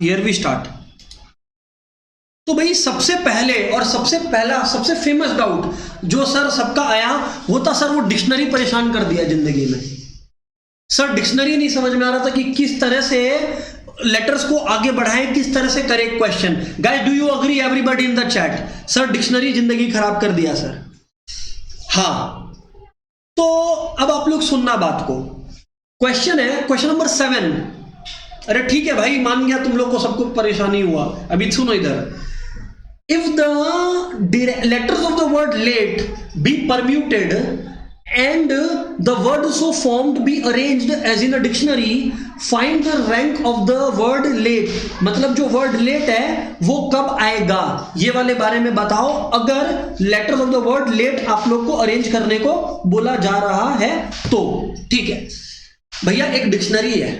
Here we start. तो भाई सबसे पहले और सबसे फेमस डाउट जो सर सबका आया वो था, सर वो डिक्शनरी परेशान कर दिया जिंदगी में। सर डिक्शनरी नहीं समझ में आ रहा था कि किस तरह से लेटर्स को आगे बढ़ाएं, किस तरह से correct question. Guys do you agree everybody in the chat? Sir dictionary जिंदगी खराब कर दिया सर। हाँ, तो अब आप लोग सुनना बात को। क्वेश्चन है क्वेश्चन नंबर 7। अरे ठीक है भाई, मान गया तुम लोग को सबको परेशानी हुआ। अभी सुनो इधर। If the letters of the word let be permuted and the word so formed be arranged as in a dictionary, find the rank of the word late। मतलब जो word late है वो कब आएगा, ये वाले बारे में बताओ। अगर letters of the word late आप लोग को अरेंज करने को बोला जा रहा है तो ठीक है भैया, एक डिक्शनरी है,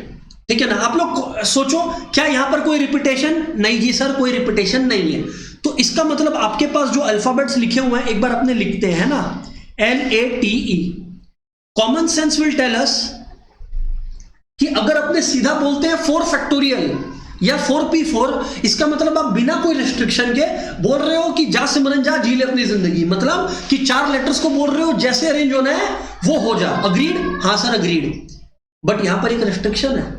ठीक है ना। आप लोग सोचो, क्या यहां पर कोई रिपीटेशन? नहीं जी सर, कोई रिपीटेशन नहीं है। तो इसका मतलब आपके पास जो अल्फाबेट्स लिखे हुए हैं एक बार अपने लिखते हैं ना, LATE। Common sense will tell us कि अगर अपने सीधा बोलते हैं 4 फैक्टोरियल या 4P4, इसका मतलब आप बिना कोई रिस्ट्रिक्शन के बोल रहे हो कि जा सिमरन जा जी ले अपनी जिंदगी। मतलब कि 4 लेटर्स को बोल रहे हो, जैसे अरेंज होना है वो हो जा। अग्रीड? हाँ सर अग्रीड। बट यहां पर एक रिस्ट्रिक्शन है।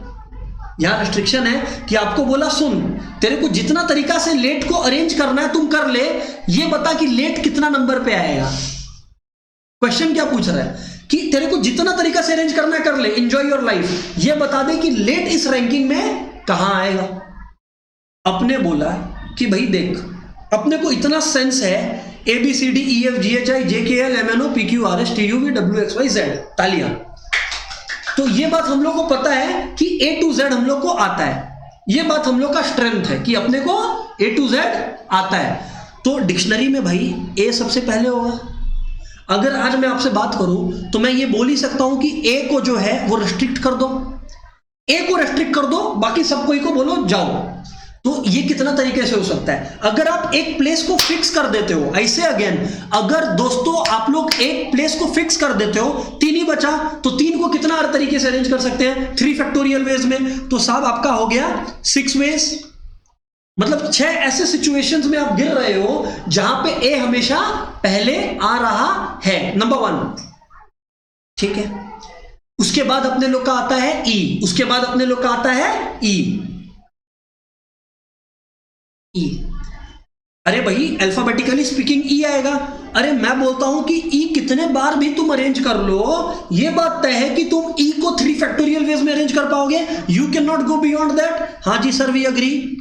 यहां रिस्ट्रिक्शन है कि आपको बोला सुन, तेरे को जितना तरीका से लेट को अरेंज करना है तुम कर ले, ये बता कि लेट कितना नंबर पे आएगा। क्वेश्चन क्या पूछ रहा है कि तेरे को जितना तरीका से अरेंज करना है कर ले, एंजॉय योर लाइफ। ये बता दे कि लेट इस रैंकिंग में कहां आएगा। अपने बोला कि भाई देख, अपने को इतना सेंस है ABCDEFGHIJKLMNOPQRSTUVWXYZ तालियां। तो ये बात हम लोग को पता है कि A to Z हम लोग को आता है। ये बात हम लोग का स्ट्रेंथ है कि अपने को A to Z आता है। तो डिक्शनरी में भाई A सबसे पहले होगा। अगर आज मैं आपसे बात करूं तो मैं ये बोल ही सकता हूं कि ए को जो है वो रेस्ट्रिक्ट कर दो, ए को रेस्ट्रिक्ट कर दो, बाकी सब कोई को बोलो जाओ। तो ये कितना तरीके से हो सकता है। अगर आप एक प्लेस को फिक्स कर देते हो, ऐसे अगेन अगर दोस्तों आप लोग एक प्लेस को फिक्स कर देते हो, 3 ही बचा, तो 3 को कितना हर तरीके से अरेंज कर सकते हैं? 3 फैक्टोरियल वेज में। तो साहब आपका हो गया 6 वेज। मतलब 6 ऐसे सिचुएशंस में आप गिर रहे हो जहां पे ए हमेशा पहले आ रहा है, नंबर 1, ठीक है। उसके बाद अपने लोग का आता है ई, उसके बाद अपने लोग का आता है ई। ई, अरे भाई अल्फाबेटिकली स्पीकिंग ई आएगा। अरे मैं बोलता हूं कि ई कितने बार भी तुम अरेंज कर लो, ये बात तय है कि तुम ई को 3 फैक्टोरियल वेज में अरेंज कर पाओगे। You can not go beyond that. हाँ जी सर वी अग्री।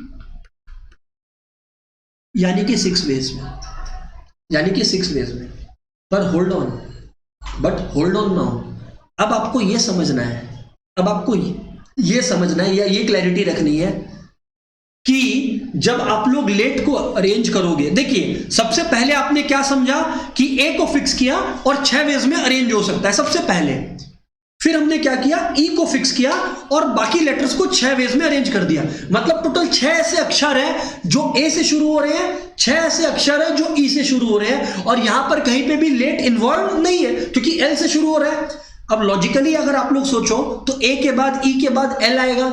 यानी कि 6 वेज में, यानी कि 6 वेज में। पर hold on, but hold on now. अब आपको यह समझना है, अब आपको यह समझना है या ये क्लैरिटी रखनी है कि जब आप लोग लेट को अरेंज करोगे, देखिए सबसे पहले आपने क्या समझा कि ए को फिक्स किया और 6 वेज में अरेंज हो सकता है सबसे पहले। फिर हमने क्या किया, ई को फिक्स किया और बाकी लेटर्स को 6 वेज में अरेंज कर दिया। मतलब टोटल 6 ऐसे अक्षर हैं जो ए से शुरू हो रहे हैं, 6 ऐसे अक्षर हैं जो ई से शुरू हो रहे हैं, और यहां पर कहीं पे भी लेट इन्वॉल्व नहीं है क्योंकि एल से शुरू हो रहा है। अब लॉजिकली अगर आप लोग सोचो तो ए के बाद ई के बाद एल आएगा।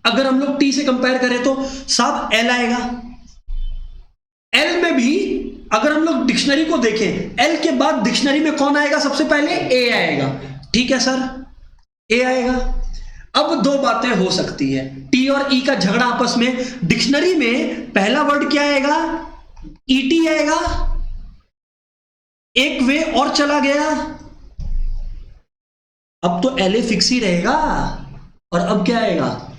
अगर हम लोग टी से कंपेयर करें तो साहब एल आएगा। एल में भी अगर हम लोग डिक्शनरी को देखें, एल के बाद डिक्शनरी में कौन आएगा? सबसे पहले ए आएगा, ठीक है सर, ए आएगा। अब 2 बातें हो सकती है, टी और ई का झगड़ा आपस में। डिक्शनरी में पहला वर्ड क्या आएगा? ईटी आएगा। एक वे और चला गया, अब तो एल ए फिक्स ही रहेगा, और अब क्या आएगा?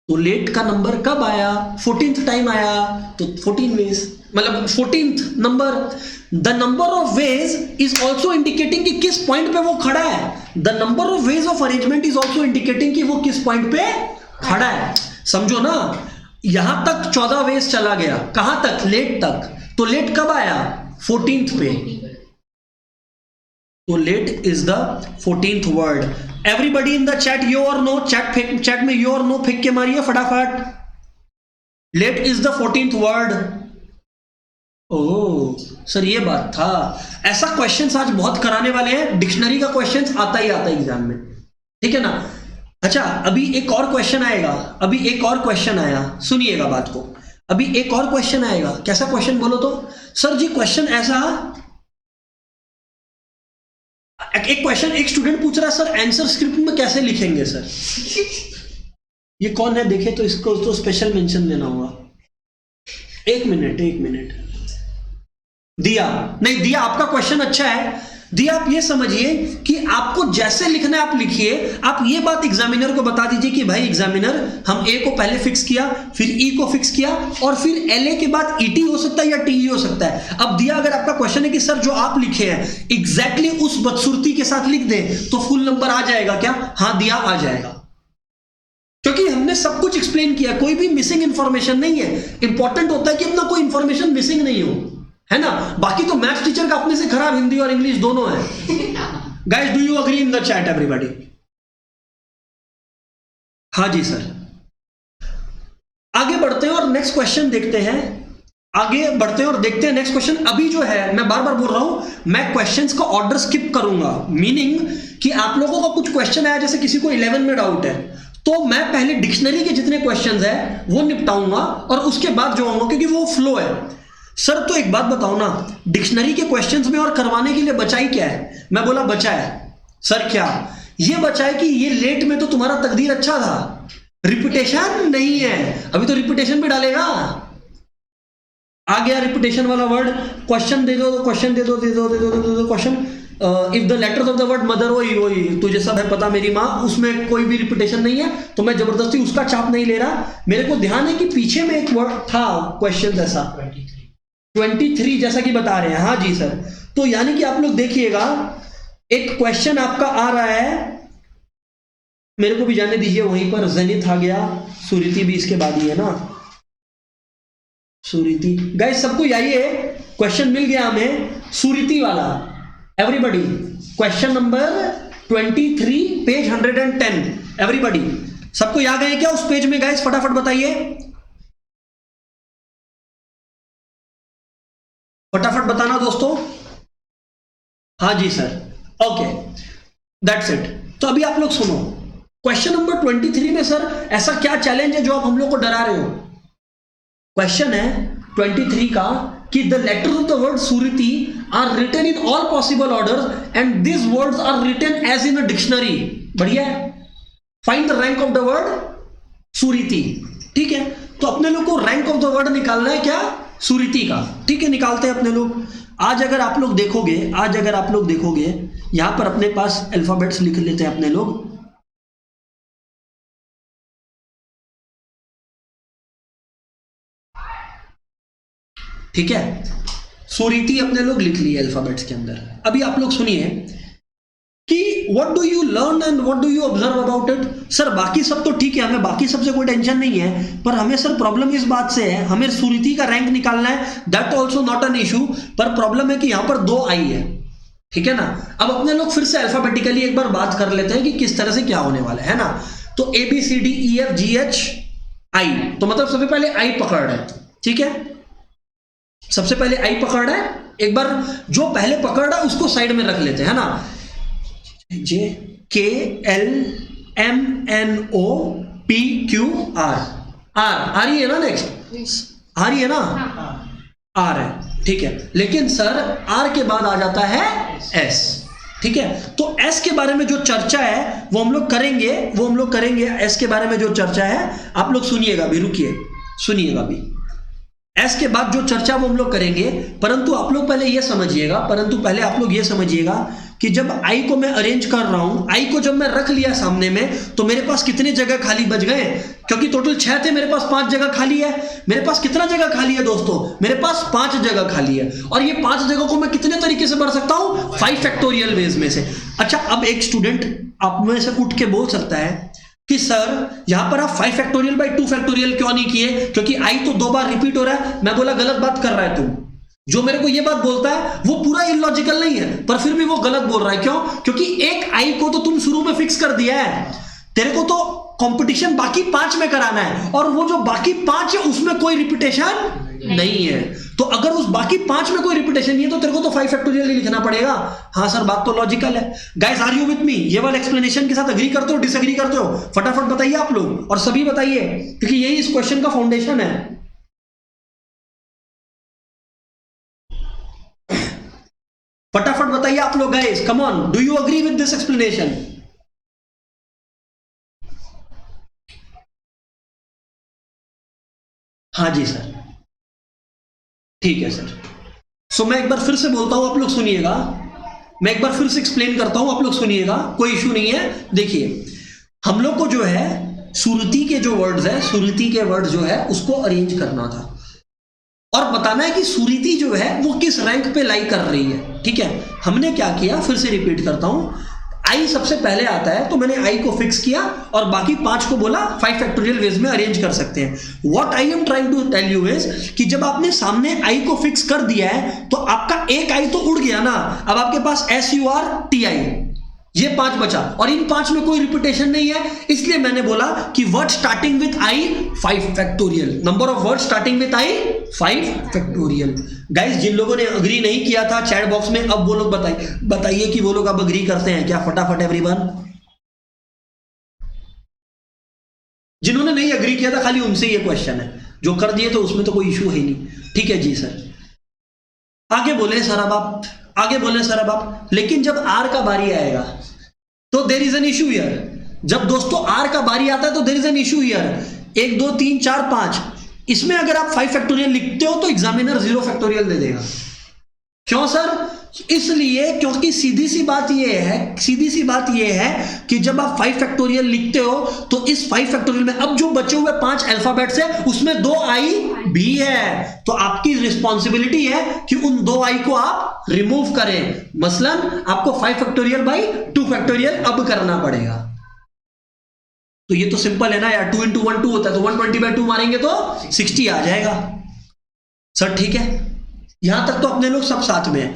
तो लेट का नंबर कब आया? 14th टाइम आया, तो 14 वेज, मतलब 14th number. The number of veg is also indicating कि किस पॉइंट पे वो खड़ा है। The number of ways of arrangement is also indicating कि वो किस पॉइंट पे खड़ा है। समझो ना, यहां तक 14 वेज चला गया, कहां तक? लेट तक। तो लेट कब आया? 14th पे। तो let is the 14th word. Everybody in the chat yo और नो, चैट में यो और नो फेंक के मारिए फटाफट। Late is the 14th word. Oh sir ये बात था। ऐसा क्वेश्चंस आज बहुत कराने वाले हैं, डिक्शनरी का क्वेश्चंस आता ही आता है एग्जाम में, ठीक है ना। अच्छा, अभी एक और क्वेश्चन आएगा, अभी एक और क्वेश्चन आया, सुनिएगा बात को। अभी एक और क्वेश्चन आएगा, कैसा क्वेश्चन बोलो तो? सर जी क्वेश्चन ऐसा, एक क्वेश्चन एक स्टूडेंट पूछ रहा है, सर आंसर स्क्रिप्ट में कैसे लिखेंगे सर? ये कौन है देखे तो, इसको तो स्पेशल मेंशन देना होगा। एक मिनट, एक मिनट। दिया, नहीं दिया, आपका क्वेश्चन अच्छा है। दिया, आप ये समझिए कि आपको जैसे लिखना है आप लिखिए। आप ये बात एग्जामिनर को बता दीजिए कि भाई एग्जामिनर, हम ए को पहले फिक्स किया, फिर ई को फिक्स किया, और फिर एल ए के बाद ईटी हो सकता है या टी हो सकता है। अब दिया, अगर आपका क्वेश्चन है कि सर जो आप लिखे हैं एग्जैक्टली उस बदसूरती के साथ लिख दें तो फुल नंबर आ जाएगा क्या? हाँ दिया, आ जाएगा, क्योंकि हमने सब कुछ एक्सप्लेन किया, कोई भी मिसिंग इंफॉर्मेशन नहीं है। इंपॉर्टेंट होता है कि अपना कोई इंफॉर्मेशन मिसिंग नहीं हो, है ना? बाकी तो मैथ्स टीचर का अपने से खराब हिंदी और इंग्लिश दोनों है। Guys, do you agree in the chat everybody? हाँ जी सर। आगे बढ़ते हैं और नेक्स्ट क्वेश्चन देखते हैं। आगे बढ़ते हैं और देखते हैं नेक्स्ट क्वेश्चन। अभी जो है, मैं बार बार बोल रहा हूं, मैं क्वेश्चंस का ऑर्डर स्किप करूंगा, मीनिंग कि आप लोगों का कुछ क्वेश्चन आया, जैसे किसी को 11 में डाउट है, तो मैं पहले डिक्शनरी के जितने क्वेश्चंस है वो निपटाऊंगा और उसके बाद जो आऊंगा, क्योंकि वो फ्लो है। सर तो एक बात बताओ ना, डिक्शनरी के क्वेश्चंस में और करवाने के लिए बचा ही क्या है? मैं बोला बचा है। सर क्या? ये बचा है कि ये लेट में तो तुम्हारा तकदीर अच्छा था, रिपीटेशन नहीं है। अभी तो रिपीटेशन भी डालेगा। आ गया रिपीटेशन वाला वर्ड। क्वेश्चन दे दो, क्वेश्चन दे दो, दे दो, दे दो, दे दो question. If the letters of the word mother, वही तुझे सब है पता मेरी माँ, उसमें कोई भी रिपीटेशन नहीं है, तो मैं जबरदस्ती उसका चाप नहीं ले रहा। मेरे को ध्यान है कि पीछे में एक वर्ड था क्वेश्चन जैसा, 23 जैसा कि बता रहे हैं। हाँ जी सर। तो यानी कि आप लोग देखिएगा, एक क्वेश्चन आपका आ रहा है, मेरे को भी जाने दीजिए, वहीं पर जेनिथ आ गया, सुरीति भी इसके बाद ही है ना, सुरीति। गाइस सबको यही है, क्वेश्चन मिल गया हमें सुरीति वाला। Everybody, question number 23 page 110। Everybody, सबको याद है क्या उस पेज में? गाइस फटाफट बताइए, फटाफट बताना दोस्तों। हाँ जी सर, ओके, दैट्स इट। तो अभी आप लोग सुनो, क्वेश्चन नंबर 23 में सर ऐसा क्या चैलेंज है जो आप हम लोग को डरा रहे हो? क्वेश्चन है 23 का कि the letters of the word Suriti are written in all possible order and this words are written as in a dictionary. बढ़िया है। Find the rank of the word Suriti. ठीक है, तो अपने लोग को रैंक ऑफ द वर्ड निकालना है क्या? सुरीति का। ठीक है, निकालते हैं अपने लोग। आज अगर आप लोग देखोगे, यहां पर अपने पास अल्फाबेट्स लिख लेते हैं अपने लोग। ठीक है, सुरीति अपने लोग लिख लिए अल्फाबेट्स के अंदर। अभी आप लोग सुनिए कि what do you learn and what do you observe about it. Sir बाकी सब तो ठीक है, हमें बाकी सबसे कोई टेंशन नहीं है, पर हमें सर प्रॉब्लम इस बात से है, हमें सुरीति का रैंक निकालना है। That also not an issue, पर प्रॉब्लम है कि यहां पर 2 आई है। ठीक है ना। अब अपने लोग फिर से अल्फाबेटिकली एक बार बात कर लेते हैं कि किस तरह से क्या होने वाला है ना। तो ABCDEFGH I, तो मतलब सबसे पहले आई पकड़ है। ठीक है, सबसे पहले आई पकड़ है। एक बार जो पहले पकड़ रहा है उसको साइड में रख लेते हैं ना। JKLMNOPQR, आ रही है ना? नेक्स्ट आ रही है ना? आर है। ठीक है, लेकिन सर आर के बाद आ जाता है एस। ठीक है, तो एस के बारे में जो चर्चा है वो हम लोग करेंगे, एस के बारे में जो चर्चा है आप लोग सुनिएगा भी, रुकिए सुनिएगा भी। एस के बाद जो चर्चा वो हम लोग करेंगे, परंतु आप लोग पहले ये समझिएगा कि जब आई को मैं अरेंज कर रहा हूं, आई को जब मैं रख लिया सामने में, तो मेरे पास कितने जगह खाली बच गए? क्योंकि टोटल 6 थे, मेरे पास 5 जगह खाली है। मेरे पास कितना जगह खाली है दोस्तों? मेरे पास 5 जगह खाली है। और ये 5 जगह को मैं कितने तरीके से भर सकता हूं? 5 फैक्टोरियल वेज में से। अच्छा, अब एक स्टूडेंट आप में से उठ के बोल सकता है कि सर यहां पर आप 5 फैक्टोरियल बाई 2 फैक्टोरियल क्यों नहीं किए? क्योंकि आई तो 2 बार रिपीट हो रहा है। मैं बोला गलत बात कर रहा है तू। जो मेरे को ये बात बोलता है वो पूरा इलॉजिकल नहीं है, पर फिर भी वो गलत बोल रहा है। क्यों? क्योंकि एक आई को तो तुम शुरू में फिक्स कर दिया है, तेरे को तो कंपटीशन बाकी 5 में कराना है, और वो जो बाकी 5 है उसमें कोई रिपीटेशन नहीं है। तो अगर उस बाकी 5 में कोई रिपीटेशन नहीं है तो तेरे को तो 5 फैक्टोरियल ही लिखना पड़ेगा। हाँ सर, बात तो लॉजिकल है। Guys, are you with me? ये वाला एक्सप्लेनेशन के साथ अग्री करते हो, डिसएग्री करते हो? फटाफट बताइए आप लोग, और सभी बताइए, क्योंकि यही इस क्वेश्चन का फाउंडेशन है। फटाफट बताइए आप लोग guys, come on, do you agree with this explanation? हाँ जी सर, ठीक है सर। सो मैं एक बार फिर से बोलता हूं, आप लोग सुनिएगा। मैं एक बार फिर से एक्सप्लेन करता हूं, आप लोग सुनिएगा, कोई इशू नहीं है। देखिए, हम लोग को जो है सुरती के जो वर्ड्स है, सुरती के वर्ड जो है उसको अरेंज करना था और बताना है कि सुरती जो है वो किस रैंक पे लाई कर रही है। ठीक है, हमने क्या किया, फिर से रिपीट करता हूं। आई सबसे पहले आता है तो मैंने आई को फिक्स किया और बाकी 5 को बोला 5 फैक्टोरियल वेज में अरेंज कर सकते हैं। What I am trying to tell you is कि जब आपने सामने आई को फिक्स कर दिया है तो आपका एक आई तो उड़ गया ना। अब आपके पास SURTI, ये 5 बचा और इन 5 में कोई रिपीटेशन नहीं है, इसलिए मैंने बोला कि word starting with I 5 factorial. Number of word starting with I 5 factorial. Guys, जिन लोगों ने अग्री नहीं किया था चैट बॉक्स में, अब वो लोग बताइए कि वो लोग अब अग्री करते हैं क्या? फटाफट एवरीवन। जिन्होंने नहीं अग्री किया था खाली उनसे ये क्वेश्चन है, जो कर दिए तो उसमें तो कोई इशू है नहीं। ठीक है जी सर, आगे बोले सर अब आप, आगे बोले सर अब आप। लेकिन जब आर का बारी आएगा तो there is an issue here. जब दोस्तों आर का बारी आता है तो there is an issue here. 1 2 3 4 5, इसमें अगर आप 5 फैक्टोरियल लिखते हो तो एग्जामिनर 0 फैक्टोरियल दे देगा। क्यों सर? इसलिए क्योंकि सीधी सी बात यह है कि जब आप 5 फैक्टोरियल लिखते हो तो इस 5 फैक्टोरियल में अब जो बचे हुए 5 अल्फाबेट्स है उसमें 2 आई भी है, तो आपकी रिस्पॉन्सिबिलिटी है कि उन 2 आई को आप रिमूव करें। मसलन आपको 5 फैक्टोरियल बाई 2 फैक्टोरियल अब करना पड़ेगा। तो ये तो सिंपल है ना यार, 2 into 1 2 होता है, तो 120/2 मारेंगे तो 60 आ जाएगा सर। ठीक है, यहां तक तो अपने लोग सब साथ में है।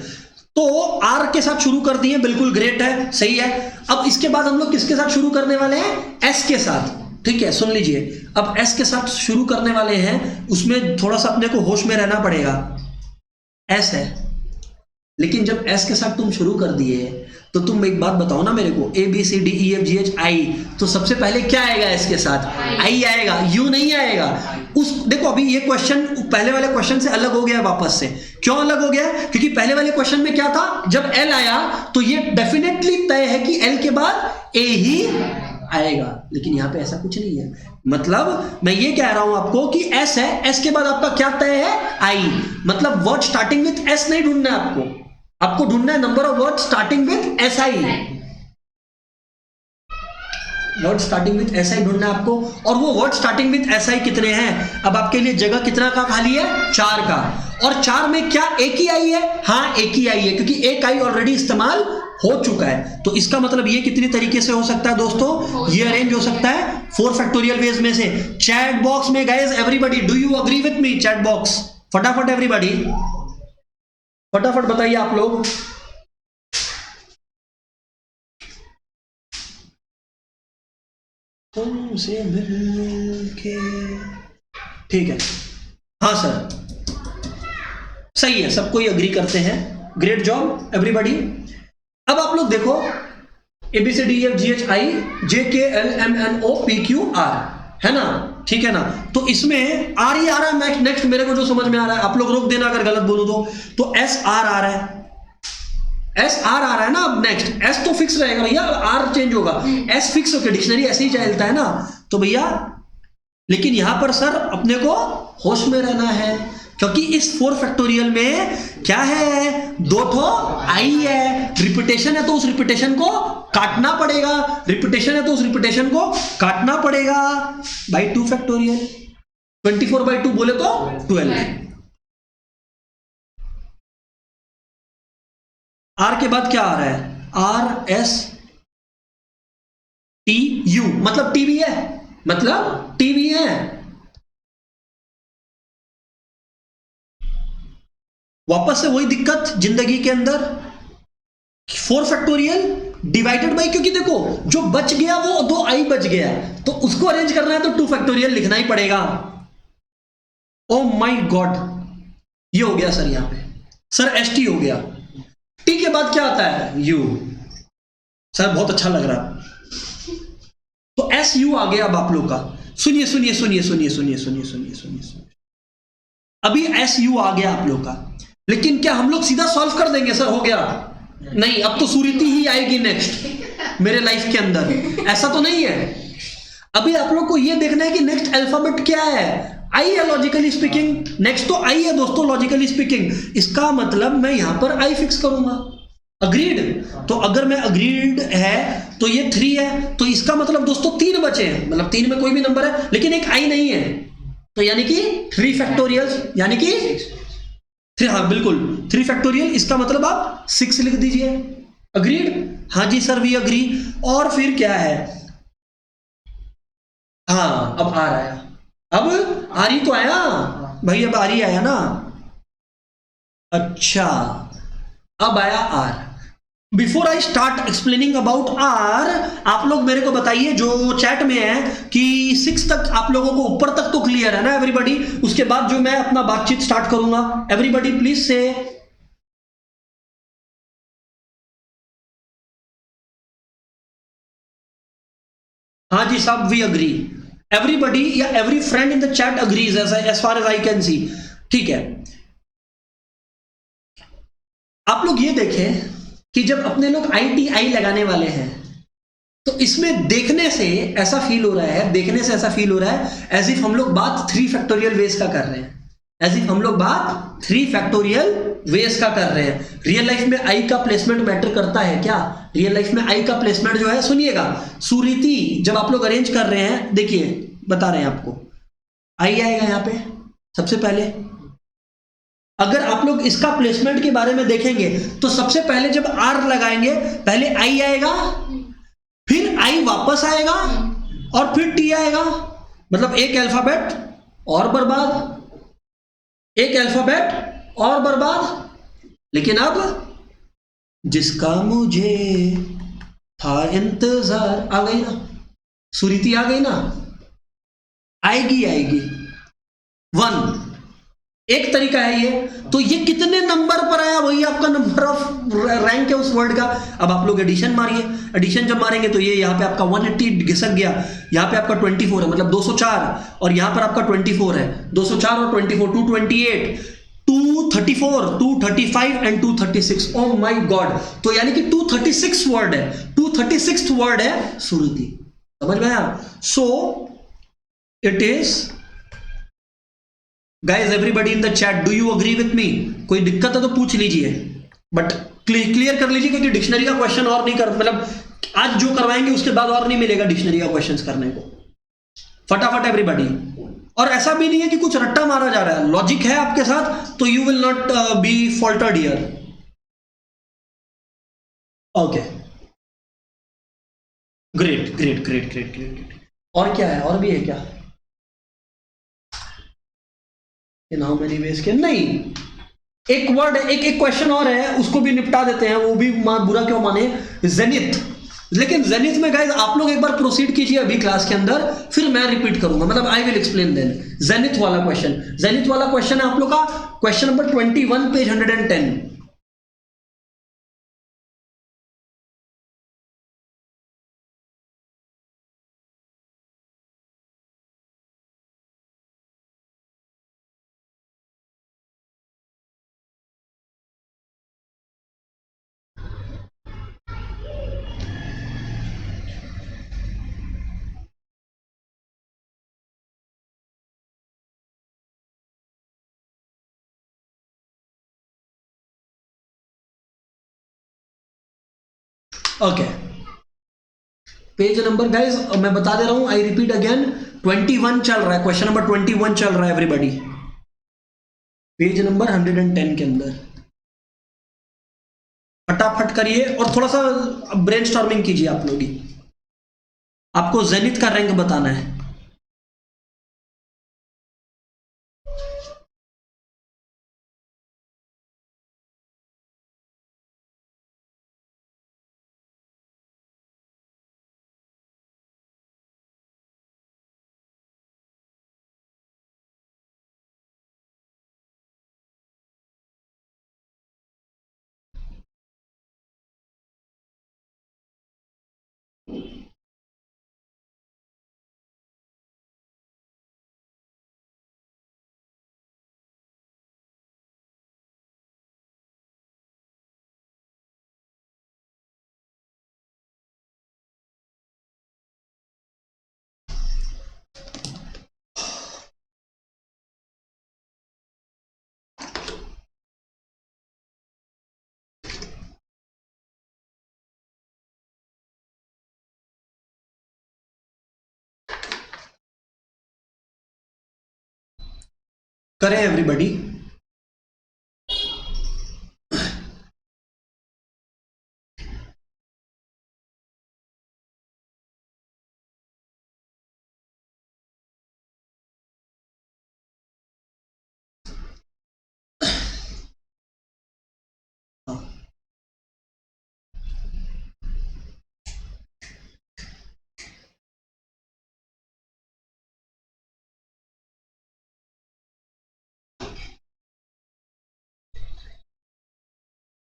तो आर के साथ शुरू कर दिए, बिल्कुल ग्रेट है, सही है। अब इसके बाद हम लोग किसके साथ शुरू करने वाले हैं? एस के साथ। ठीक है, सुन लीजिए, अब एस के साथ शुरू करने वाले हैं, उसमें थोड़ा सा अपने को होश में रहना पड़ेगा। एस है, लेकिन जब एस के साथ तुम शुरू कर दिए तो तुम एक बात बताओ ना मेरे को, ABCDEFGH I, तो सबसे पहले क्या आएगा? एस के साथ आई आएगा, यू नहीं आएगा। उस देखो, अभी ये क्वेश्चन पहले वाले क्वेश्चन से अलग हो गया वापस से। क्यों अलग हो गया? क्योंकि पहले वाले क्वेश्चन में क्या था, जब एल आया तो ये डेफिनेटली तय है कि एल के बाद ए ही आएगा, लेकिन यहां पे ऐसा कुछ नहीं है। मतलब मैं ये कह रहा हूं आपको कि एस है, एस के बाद आपका क्या तय है? आई। मतलब वर्ड स्टार्टिंग विथ एस नहीं ढूंढना है आपको ढूंढना है number of word starting with SI। Word starting with SI ढूंढना है आपको, और वो वर्ड स्टार्टिंग विथ SI कितने हैं? अब आपके लिए जगह कितना का खाली है? 4 का। और 4 में क्या एक ही आई है? हाँ, एक ही आई है, क्योंकि एक आई ऑलरेडी इस्तेमाल हो चुका है। तो इसका मतलब ये कितनी तरीके से हो सकता है दोस्तों? ये अरेंज हो सकता है 4 फैक्टोरियल वेज में से। चैट बॉक्स में guys, everybody, do you agree with me? Chat box फटाफट, एवरीबॉडी फटाफट बताइए आप लोग। तुमसे मिलके, ठीक है, हाँ सर, सही है, सब कोई अग्री करते हैं। Great job everybody. अब आप लोग देखो, ABCDEFGHI JKLMNOPQR, है ना? ठीक है ना? तो इसमें आर ही आ रहा है नेक्स्ट, मेरे को जो समझ में आ रहा है, आप लोग रोक देना अगर गलत बोलूं तो SR आ रहा है, SR आ रहा है ना। अब नेक्स्ट S तो फिक्स रहेगा भैया, R चेंज होगा। S फिक्स होकर डिक्शनरी ऐसे ही चलता है ना, तो भैया, लेकिन यहां पर सर अपने को होश में रहना है, क्योंकि इस 4 फैक्टोरियल में क्या है? 2 ठो आई है। रिपीटेशन है तो उस रिपीटेशन को काटना पड़ेगा, रिपीटेशन है तो उस रिपीटेशन को काटना पड़ेगा बाई 2 फैक्टोरियल। 24/2 बोले तो 12। आर के बाद क्या आ रहा है? RSTU, मतलब टीवी है, मतलब टीवी है। वापस से वही दिक्कत जिंदगी के अंदर, 4 फैक्टोरियल डिवाइडेड बाई, क्योंकि देखो जो बच गया वो 2 आई बच गया, तो उसको अरेंज करना है तो 2 फैक्टोरियल लिखना ही पड़ेगा। ओ माय गॉड, ये हो गया सर यहाँ पे, सर एस टी हो गया, टी के बाद क्या आता है यू, सर बहुत अच्छा लग रहा है, तो एस यू आ गया अब आप लोग का। सुनिए सुनिए सुनिए सुनिए सुनिए सुनिए सुनिए सुनिए सुनिए, अभी एस यू आ गया आप लोग का, लेकिन क्या हम लोग सीधा सॉल्व कर देंगे सर हो गया? नहीं, अब तो सुरीति ही आएगी नेक्स्ट मेरे लाइफ के अंदर, ऐसा तो नहीं है। अभी आप लोग को ये देखना है कि नेक्स्ट अल्फाबेट क्या है, आई है लॉजिकली स्पीकिंग, नेक्स्ट तो आई है दोस्तों लॉजिकली स्पीकिंग, इसका मतलब मैं यहां पर आई फिक्स करूंगा, अग्रीड। तो अगर मैं अग्रीड है तो ये 3 है, तो इसका मतलब दोस्तों 3 बचे हैं, मतलब 3 में कोई भी नंबर है लेकिन एक आई नहीं है, तो यानी कि 3 फैक्टोरियल, यानी कि 3, हाँ बिल्कुल 3 फैक्टोरियल, इसका मतलब आप 6 लिख दीजिए, अग्रीड। हाँ जी सर वी अग्री। और फिर क्या है, हाँ अब आ रहा है, अब आरी तो आया भाई, अब आरी आया ना, अच्छा अब आया R. Before I start explaining about R, आप लोग मेरे को बताइए जो चैट में है कि 6 तक आप लोगों को ऊपर तक तो क्लियर है ना एवरीबॉडी, उसके बाद जो मैं अपना बातचीत स्टार्ट करूंगा, एवरीबॉडी प्लीज से हाँ जी साहब वी अग्री, एवरीबॉडी या every friend in the chat agrees as far as I can see, ठीक है। आप लोग ये देखें कि जब अपने लोग ITI लगाने वाले हैं तो इसमें देखने से ऐसा फील हो रहा है, देखने से ऐसा फील हो रहा है एज इफ हम लोग बात 3 फैक्टोरियल वेज का कर रहे हैं, एज इफ हम लोग बात 3 फैक्टोरियल वेज का कर रहे हैं। रियल लाइफ में आई का प्लेसमेंट मैटर करता है क्या? रियल लाइफ में आई का प्लेसमेंट जो है, सुनिएगा सुरीति, जब आप लोग अरेंज कर रहे हैं, देखिए बता रहे हैं आपको, आई आएगा यहाँ पे सबसे पहले। अगर आप लोग इसका प्लेसमेंट के बारे में देखेंगे तो सबसे पहले जब आर लगाएंगे पहले आई आएगा, फिर आई वापस आएगा और फिर टी आएगा, मतलब एक अल्फाबेट और बर्बाद, एक अल्फाबेट और बर्बाद। लेकिन अब जिसका मुझे था इंतजार, आ गई ना सुरीति, आ गई ना, आएगी आएगी 1, एक तरीका है ये। तो ये कितने नंबर पर आया, वही आपका नंबर ऑफ रैंक है उस वर्ड का। अब आप लोग एडिशन मारिए, एडिशन जब मारेंगे तो ये यहाँ पे आपका 180 घिसक गया, यहाँ पे आपका 24 है, मतलब 204, और यहाँ पर आपका 24 है, 204 और 24 228 234 235 एंड 236, ओ माय गॉड। तो यानी कि 236 वर्ड है, 236 वर्ड है सुरुति, समझ में आया? So it is guys everybody in the chat, do you agree with me? कोई दिक्कत है तो पूछ लीजिए, बट क्लियर कर लीजिए, क्योंकि डिक्शनरी का क्वेश्चन और नहीं कर, मतलब आज जो करवाएंगे उसके बाद और नहीं मिलेगा डिक्शनरी का क्वेश्चंस करने को, फटाफट एवरीबडी। और ऐसा भी नहीं है कि कुछ रट्टा मारा जा रहा है, लॉजिक है आपके साथ, तो you will not be faulted here. Okay, great great great great great. और क्या है, और भी है क्या? नाउ मेरी बेस के नहीं, एक वर्ड, एक क्वेश्चन और है, उसको भी निपटा देते हैं, वो भी बुरा क्यों माने, जेनिथ। लेकिन जेनिथ में गाइस आप लोग एक बार प्रोसीड कीजिए अभी क्लास के अंदर, फिर मैं रिपीट करूंगा, मतलब I will explain then. Zenith वाला क्वेश्चन, जेनिथ वाला क्वेश्चन है आप लोग का question number 21 page 110। Okay, page number guys मैं बता दे रहा हूं, आई रिपीट अगेन, 21 चल रहा है, क्वेश्चन नंबर 21 चल रहा है एवरीबॉडी, पेज नंबर 110 के अंदर। फटाफट करिए और थोड़ा सा ब्रेनस्टॉर्मिंग कीजिए आप लोग ही, आपको जेनिथ का रैंक बताना है। करें एवरीबॉडी।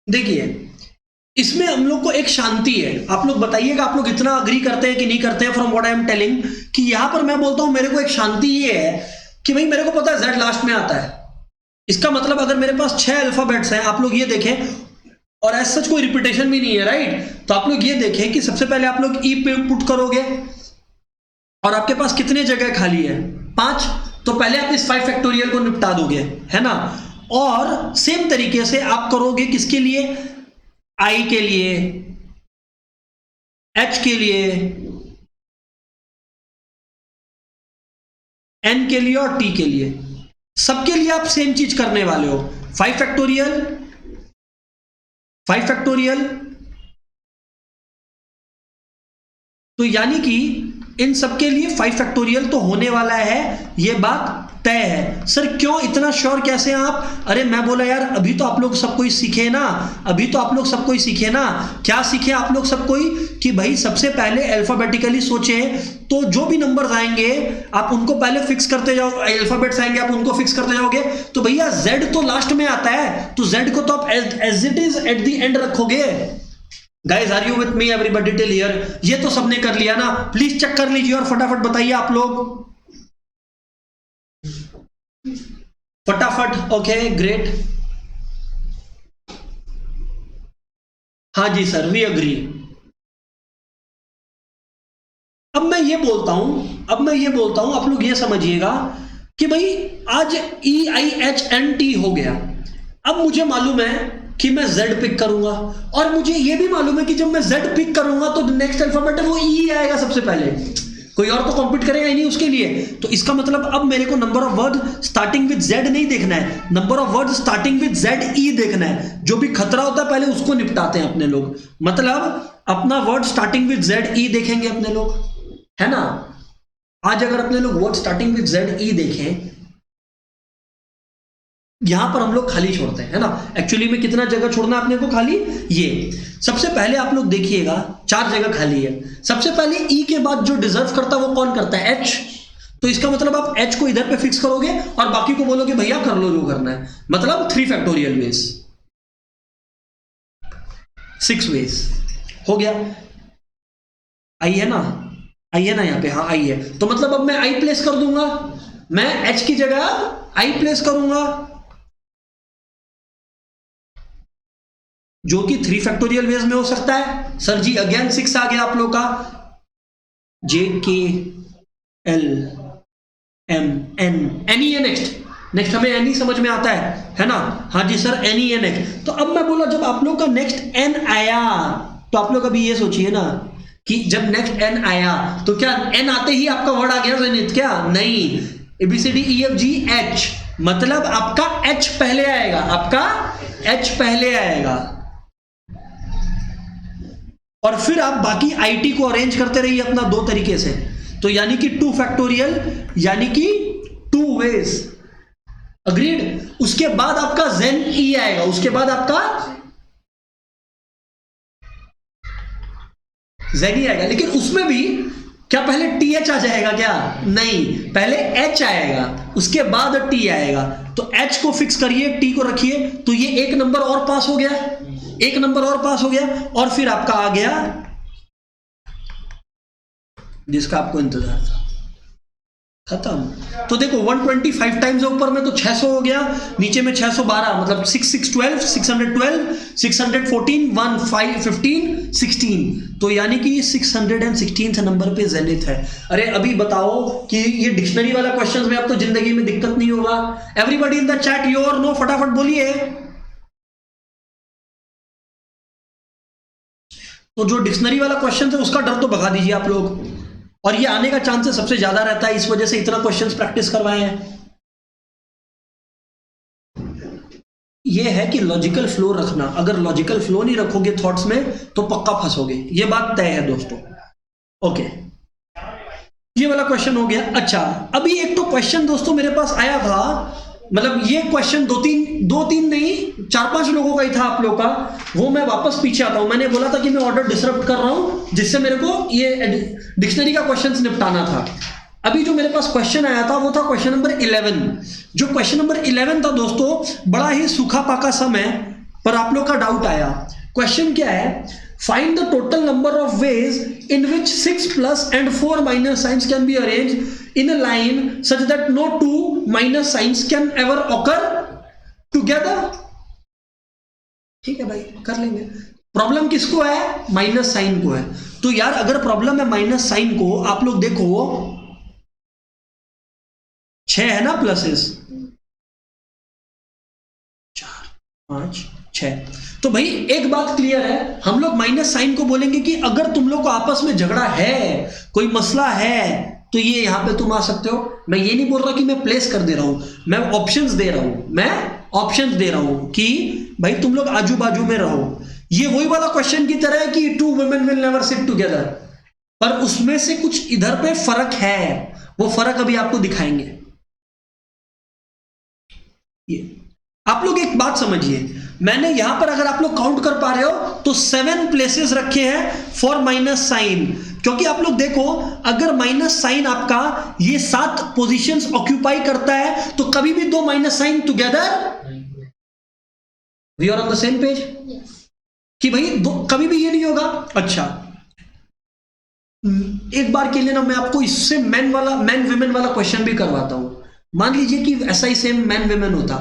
देखिए, इसमें हम लोग को एक शांति है। आप लोग बताइएगा, आप लोग इतना अग्री करते हैं कि नहीं करते हैं from what I am telling, कि यहां पर मैं बोलता हूं मेरे को एक शांति ये है कि भाई मेरे को पता है जेड लास्ट में आता है। इसका मतलब अगर मेरे पास 6 अल्फाबेट्स हैं, आप लोग ये देखें, और ऐसा सच कोई रिपीटेशन भी नहीं है, राइट? तो आप लोग ये देखें कि सबसे पहले आप लोग ई पे पुट करोगे और आपके पास कितने जगह खाली है? 5। तो पहले आप इस 5 फैक्टोरियल को निपटा दोगे, है ना? और सेम तरीके से आप करोगे किसके लिए? आई के लिए, एच के लिए, एन के लिए और टी के लिए। सबके लिए आप सेम चीज करने वाले हो। 5 फैक्टोरियल, 5 फैक्टोरियल। तो यानी कि इन सबके लिए 5 फैक्टोरियल तो होने वाला है, ये बात तय है। सर क्यों इतना श्योर कैसे आप? अरे मैं बोला यार, अभी तो आप लोग सब कोई सीखे ना, अभी तो आप लोग सब कोई सीखे ना। क्या सीखे आप लोग सब कोई? कि भाई सबसे पहले अल्फाबेटिकली सोचे, तो जो भी नंबर्स आएंगे आप उनको पहले फिक्स करते जाओ, अल्फाबेट्स आएंगे आप उनको फिक्स करते जाओगे। तो भैया जेड तो लास्ट में आता है, तो जेड को तो आप as it is at the end रखोगे। Guys are you with me everybody till here? ये तो सबने कर लिया ना? प्लीज चेक कर लीजिए और फटाफट बताइए आप लोग, फटाफट। Okay great. हाँ जी सर, वी अग्री। अब मैं ये बोलता हूं, आप लोग ये समझिएगा कि भाई आज EIHNT हो गया। अब मुझे मालूम है कि मैं Z पिक करूंगा, और मुझे ये भी मालूम है कि जब मैं Z पिक करूंगा तो नेक्स्ट अल्फाबेट है वो E आएगा सबसे पहले, कोई और तो कॉम्पीट करेगा ही नहीं उसके लिए। तो इसका मतलब अब मेरे को number of word starting with Z नहीं देखना है, number of word starting with ZE देखना है। जो भी खतरा होता है पहले उसको निपटाते हैं अपने लोग, मतलब अपना वर्ड स्टार्टिंग विद ZE देखेंगे अपने लोग, है ना? आज अगर अपने लोग वर्ड स्टार्टिंग विद ZE देखें, यहां पर हम लोग खाली छोड़ते हैं, है ना? एक्चुअली में कितना जगह छोड़ना है अपने को खाली? ये सबसे पहले आप लोग देखिएगा 4 जगह खाली है। सबसे पहले ई के बाद जो डिजर्व करता है वो कौन करता है? एच। तो इसका मतलब आप एच को इधर पे फिक्स करोगे और बाकी को बोलोगे भैया कर लो जो करना है, मतलब 3 फैक्टोरियल वेज, 6 वेज हो गया। आई है ना? आई है ना यहाँ पे? हाँ आई है। तो मतलब अब मैं आई प्लेस कर दूंगा, मैं एच की जगह आई प्लेस करूंगा, जो कि 3 फैक्टोरियल वेज में हो सकता है। सर जी अगेन 6 आ गया आप लोग का, JKL M N, एनी है नेक्स्ट हमें एनी समझ में आता है ना? हाँ जी सर एनी है नेक्स्ट। तो अब मैं बोला जब आप लोग का नेक्स्ट एन आया, तो आप लोग अभी ये सोचिए ना कि जब नेक्स्ट एन आया तो क्या एन आते ही आपका वर्ड आ गया जनित? क्या नहीं, ABCDEFGH, मतलब आपका H पहले आएगा, आपका H पहले आएगा, और फिर आप बाकी IT को अरेंज करते रहिए अपना 2 तरीके से। तो यानी कि 2 फैक्टोरियल, यानी कि 2 वेज, अग्रीड। उसके बाद आपका जेन E आएगा, उसके बाद आपका जेन E आएगा, लेकिन उसमें भी क्या पहले TH आ जाएगा? क्या नहीं, पहले H आएगा, उसके बाद T आएगा। तो H को फिक्स करिए, T को रखिए, तो ये एक नंबर और पास हो गया, एक नंबर और पास हो गया, और फिर आपका आ गया जिसका आपको इंतजार था, खत्म। तो देखो 125 टाइम्स ऊपर में तो 600 हो गया, नीचे में 612, मतलब 612 612 614 115 16। तो यानी कि 616 नंबर पे जेनिथ है। अरे अभी बताओ कि ये डिक्शनरी वाला क्वेश्चंस में अब तो जिंदगी में दिक्कत नहीं होगा। Everybody in the chat yo और नो, फटाफट बोलिए। तो जो डिक्शनरी वाला क्वेश्चन है उसका डर तो भगा दीजिए आप लोग, और ये आने का चांसेस सबसे ज्यादा रहता है, इस वजह से इतना क्वेश्चंस प्रैक्टिस करवाए हैं। ये है कि लॉजिकल फ्लो रखना, अगर लॉजिकल फ्लो नहीं रखोगे थॉट्स में तो पक्का फंसोगे, ये बात तय है दोस्तों। ओके, ये वाला क्वेश्चन हो गया। अच्छा, अभी एक तो क्वेश्चन दोस्तों मेरे पास आया था, मतलब ये क्वेश्चन दो तीन नहीं 4-5 लोगों का ही था आप लोगों का, वो मैं वापस पीछे आता हूं। मैंने बोला था कि मैं ऑर्डर डिसरप्ट कर रहा हूं जिससे मेरे को ये डिक्शनरी का क्वेश्चन निपटाना था। अभी जो मेरे पास क्वेश्चन आया था वो था क्वेश्चन नंबर 11। जो क्वेश्चन नंबर 11 था दोस्तों, बड़ा ही सूखा पाका समय पर आप लोग का डाउट आया। क्वेश्चन क्या है, find the total number of ways in which 6 plus and 4 minus signs can be arrange in a line such that no 2 minus signs can ever occur together. ठीक है भाई, कर लेंगे। प्रॉब्लम किसको है? माइनस साइन को है। तो यार अगर प्रॉब्लम है माइनस साइन को, आप लोग देखो 6 है ना प्लसेस, 4 5 6। तो भाई एक बात क्लियर है, हम लोग माइनस साइन को बोलेंगे कि अगर तुम लोग को आपस में झगड़ा है, कोई मसला है, तो ये यहां पे तुम आ सकते हो। मैं ये नहीं बोल रहा कि मैं प्लेस कर दे रहा हूं, मैं ऑप्शंस दे रहा हूं, मैं ऑप्शंस दे रहा हूं कि भाई तुम लोग आजू बाजू में रहो। ये वही वाला क्वेश्चन की तरह है कि 2 women will never sit together, पर उसमें से कुछ इधर पे फर्क है, वो फर्क अभी आपको दिखाएंगे। ये आप लोग एक बात समझिए, मैंने यहां पर अगर आप लोग काउंट कर पा रहे हो तो 7 प्लेसेस रखे हैं फॉर माइनस साइन, क्योंकि आप लोग देखो अगर माइनस साइन आपका ये 7 पोजीशंस ऑक्यूपाई करता है तो कभी भी 2 minus sign together, we are on the same page कि भाई कभी भी ये नहीं होगा। अच्छा, एक बार के लिए ना मैं आपको इससे मैन विमेन वाला क्वेश्चन भी करवाता हूं। मान लीजिए कि ऐसा ही सेम मैन विमेन होता,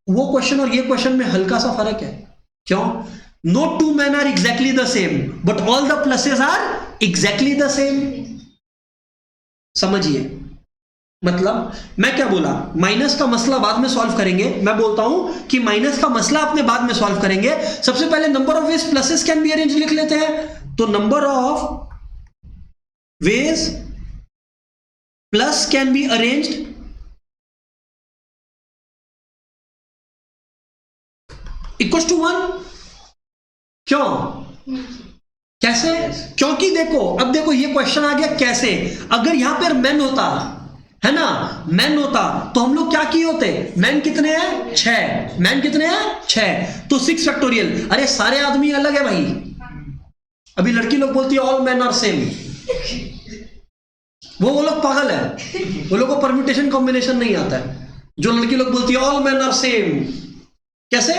वो क्वेश्चन और ये क्वेश्चन में हल्का सा फर्क है। क्यों? No 2 men are exactly the same but all the pluses are exactly the same। समझिए, मतलब मैं क्या बोला, माइनस का मसला बाद में सॉल्व करेंगे। मैं बोलता हूं कि माइनस का मसला अपने बाद में सॉल्व करेंगे। सबसे पहले number of ways pluses can be arrange लिख लेते हैं। तो number of ways plus can be arranged equals to 1। क्यों? कैसे? क्योंकि देखो, अब देखो ये क्वेश्चन आ गया कैसे। अगर यहां पर मैन होता है ना, मैन होता तो हम लोग क्या किए होते, मैन कितने हैं 6, मैन कितने हैं 6, तो 6 फैक्टोरियल। अरे सारे आदमी अलग है भाई। अभी लड़की लोग बोलती है ऑल मैन आर सेम, वो लोग पागल है, वो लोग को परम्यूटेशन कॉम्बिनेशन नहीं आता है। जो लड़की लोग बोलती है ऑल मैन आर सेम, कैसे?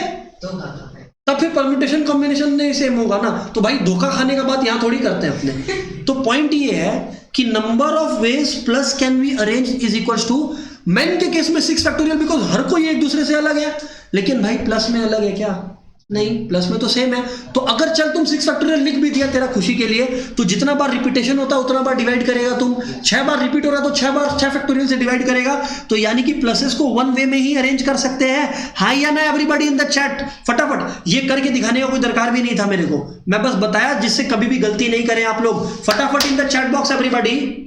तब फिर परम्यूटेशन कॉम्बिनेशन नहीं सेम होगा ना। तो भाई धोखा खाने का बात यहां थोड़ी करते हैं अपने। तो पॉइंट ये है कि number of ways plus can be arrange is equals to, man के केस में 6 फैक्टोरियल, बिकॉज हर कोई एक दूसरे से अलग है। लेकिन भाई प्लस में अलग है क्या? नहीं, प्लस में तो सेम है। तो अगर चल तुम 6 फैक्टोरियल लिख भी दिया तेरा खुशी के लिए, तो जितना बार रिपीटेशन होता है उतना बार डिवाइड करेगा। तुम 6 बार रिपीट हो रहा है तो 6 बार 6 फैक्टोरियल से डिवाइड करेगा। तो यानी कि प्लसेस को 1 वे में ही अरेंज कर सकते हैं। हाँ या ना एवरीबॉडी इन द चैट, फटाफट। ये करके दिखाने का कोई दरकार भी नहीं था मेरे को, मैं बस बताया जिससे कभी भी गलती नहीं करें आप लोग। फटाफट इन द चैट बॉक्स एवरीबॉडी।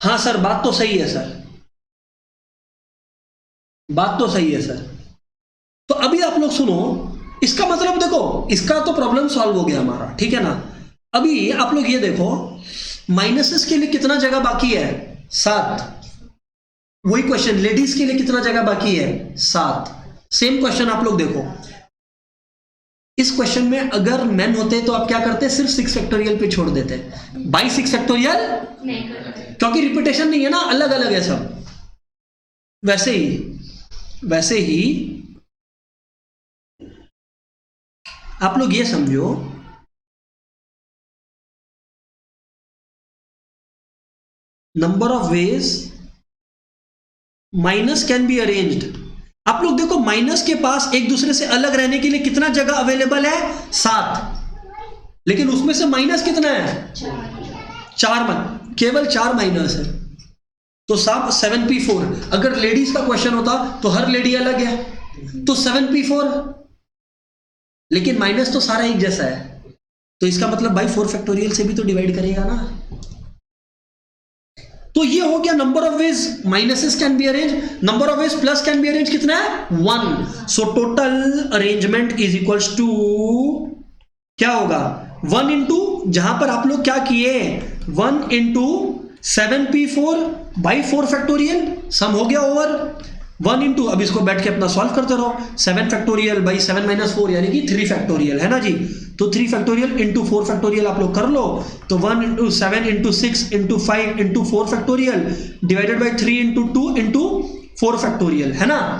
हाँ सर, बात तो सही है सर, बात तो सही है सर। तो अभी आप लोग सुनो, इसका मतलब देखो, इसका तो प्रॉब्लम सॉल्व हो गया हमारा, ठीक है ना। अभी आप लोग ये देखो, माइनसेस के लिए कितना जगह बाकी है? 7। वही क्वेश्चन, लेडीज के लिए कितना जगह बाकी है? 7। सेम क्वेश्चन आप लोग देखो, इस क्वेश्चन में अगर मैन होते तो आप क्या करते? सिर्फ 6 फैक्टोरियल पे छोड़ देते। बाई 6 फैक्टोरियल नहीं करते, क्योंकि रिपीटेशन नहीं है ना, अलग अलग है सब। वैसे ही आप लोग ये समझो, number of veg minus can be arranged. आप लोग देखो, माइनस के पास एक दूसरे से अलग रहने के लिए कितना जगह अवेलेबल है? 7। लेकिन उसमें से माइनस कितना है? 4, केवल 4 माइनस है। तो सब 7p4। अगर लेडीज का क्वेश्चन होता तो हर लेडी अलग है, तो 7p4, लेकिन माइनस तो सारा एक जैसा है। तो इसका मतलब भाई 4 फैक्टोरियल से भी तो डिवाइड करेगा ना। तो ये हो गया number of ways minuses can be arrange, number of ways plus can be arrange कितना है 1। So total arrangement is equals to क्या होगा 1 इंटू, जहां पर आप लोग क्या किए 1 इंटू 7p4 बाई 4 फैक्टोरियल, सम हो गया ओवर 1 इंटू, अब इसको बैठ के अपना सॉल्व करते रहो, 7 फैक्टोरियल बाई 7 माइनस 4 यानी कि 3 फैक्टोरियल है ना जी। तो 3 फैक्टोरियल इंटू 4 फैक्टोरियल आप लोग कर लो, तो 1 into 7 into 6 into 5 into 4 factorial divided by 3 into 2 into 4 factorial है ना।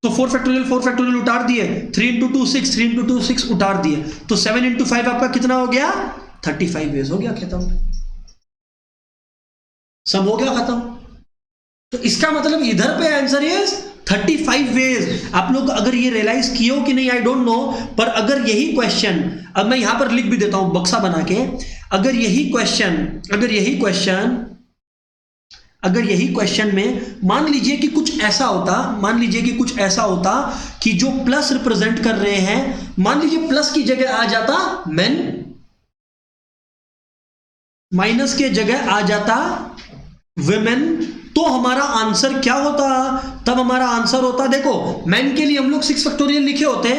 तो 4 फैक्टोरियल उतार दिए, 3 इंटू 2 6, 3 इंटू 2 6 उतार दिए, तो 7 इंटू 5 आपका कितना हो गया 35 वेज हो गया, खत्म, सब हो गया खत्म। तो इसका मतलब इधर पे आंसर इज 35 वेज। आप लोग अगर ये रियलाइज किए हो कि नहीं आई डोंट नो, पर अगर यही क्वेश्चन, अब मैं यहां पर लिख भी देता हूं बक्सा बना के, अगर यही क्वेश्चन में मान लीजिए कि कुछ ऐसा होता कि जो प्लस रिप्रेजेंट कर रहे हैं, मान लीजिए प्लस की जगह आ जाता मेन, माइनस के जगह आ जाता विमेन, तो हमारा आंसर क्या होता, तब हमारा आंसर होता, देखो मैन के लिए हम लोग 6 फैक्टोरियल लिखे होते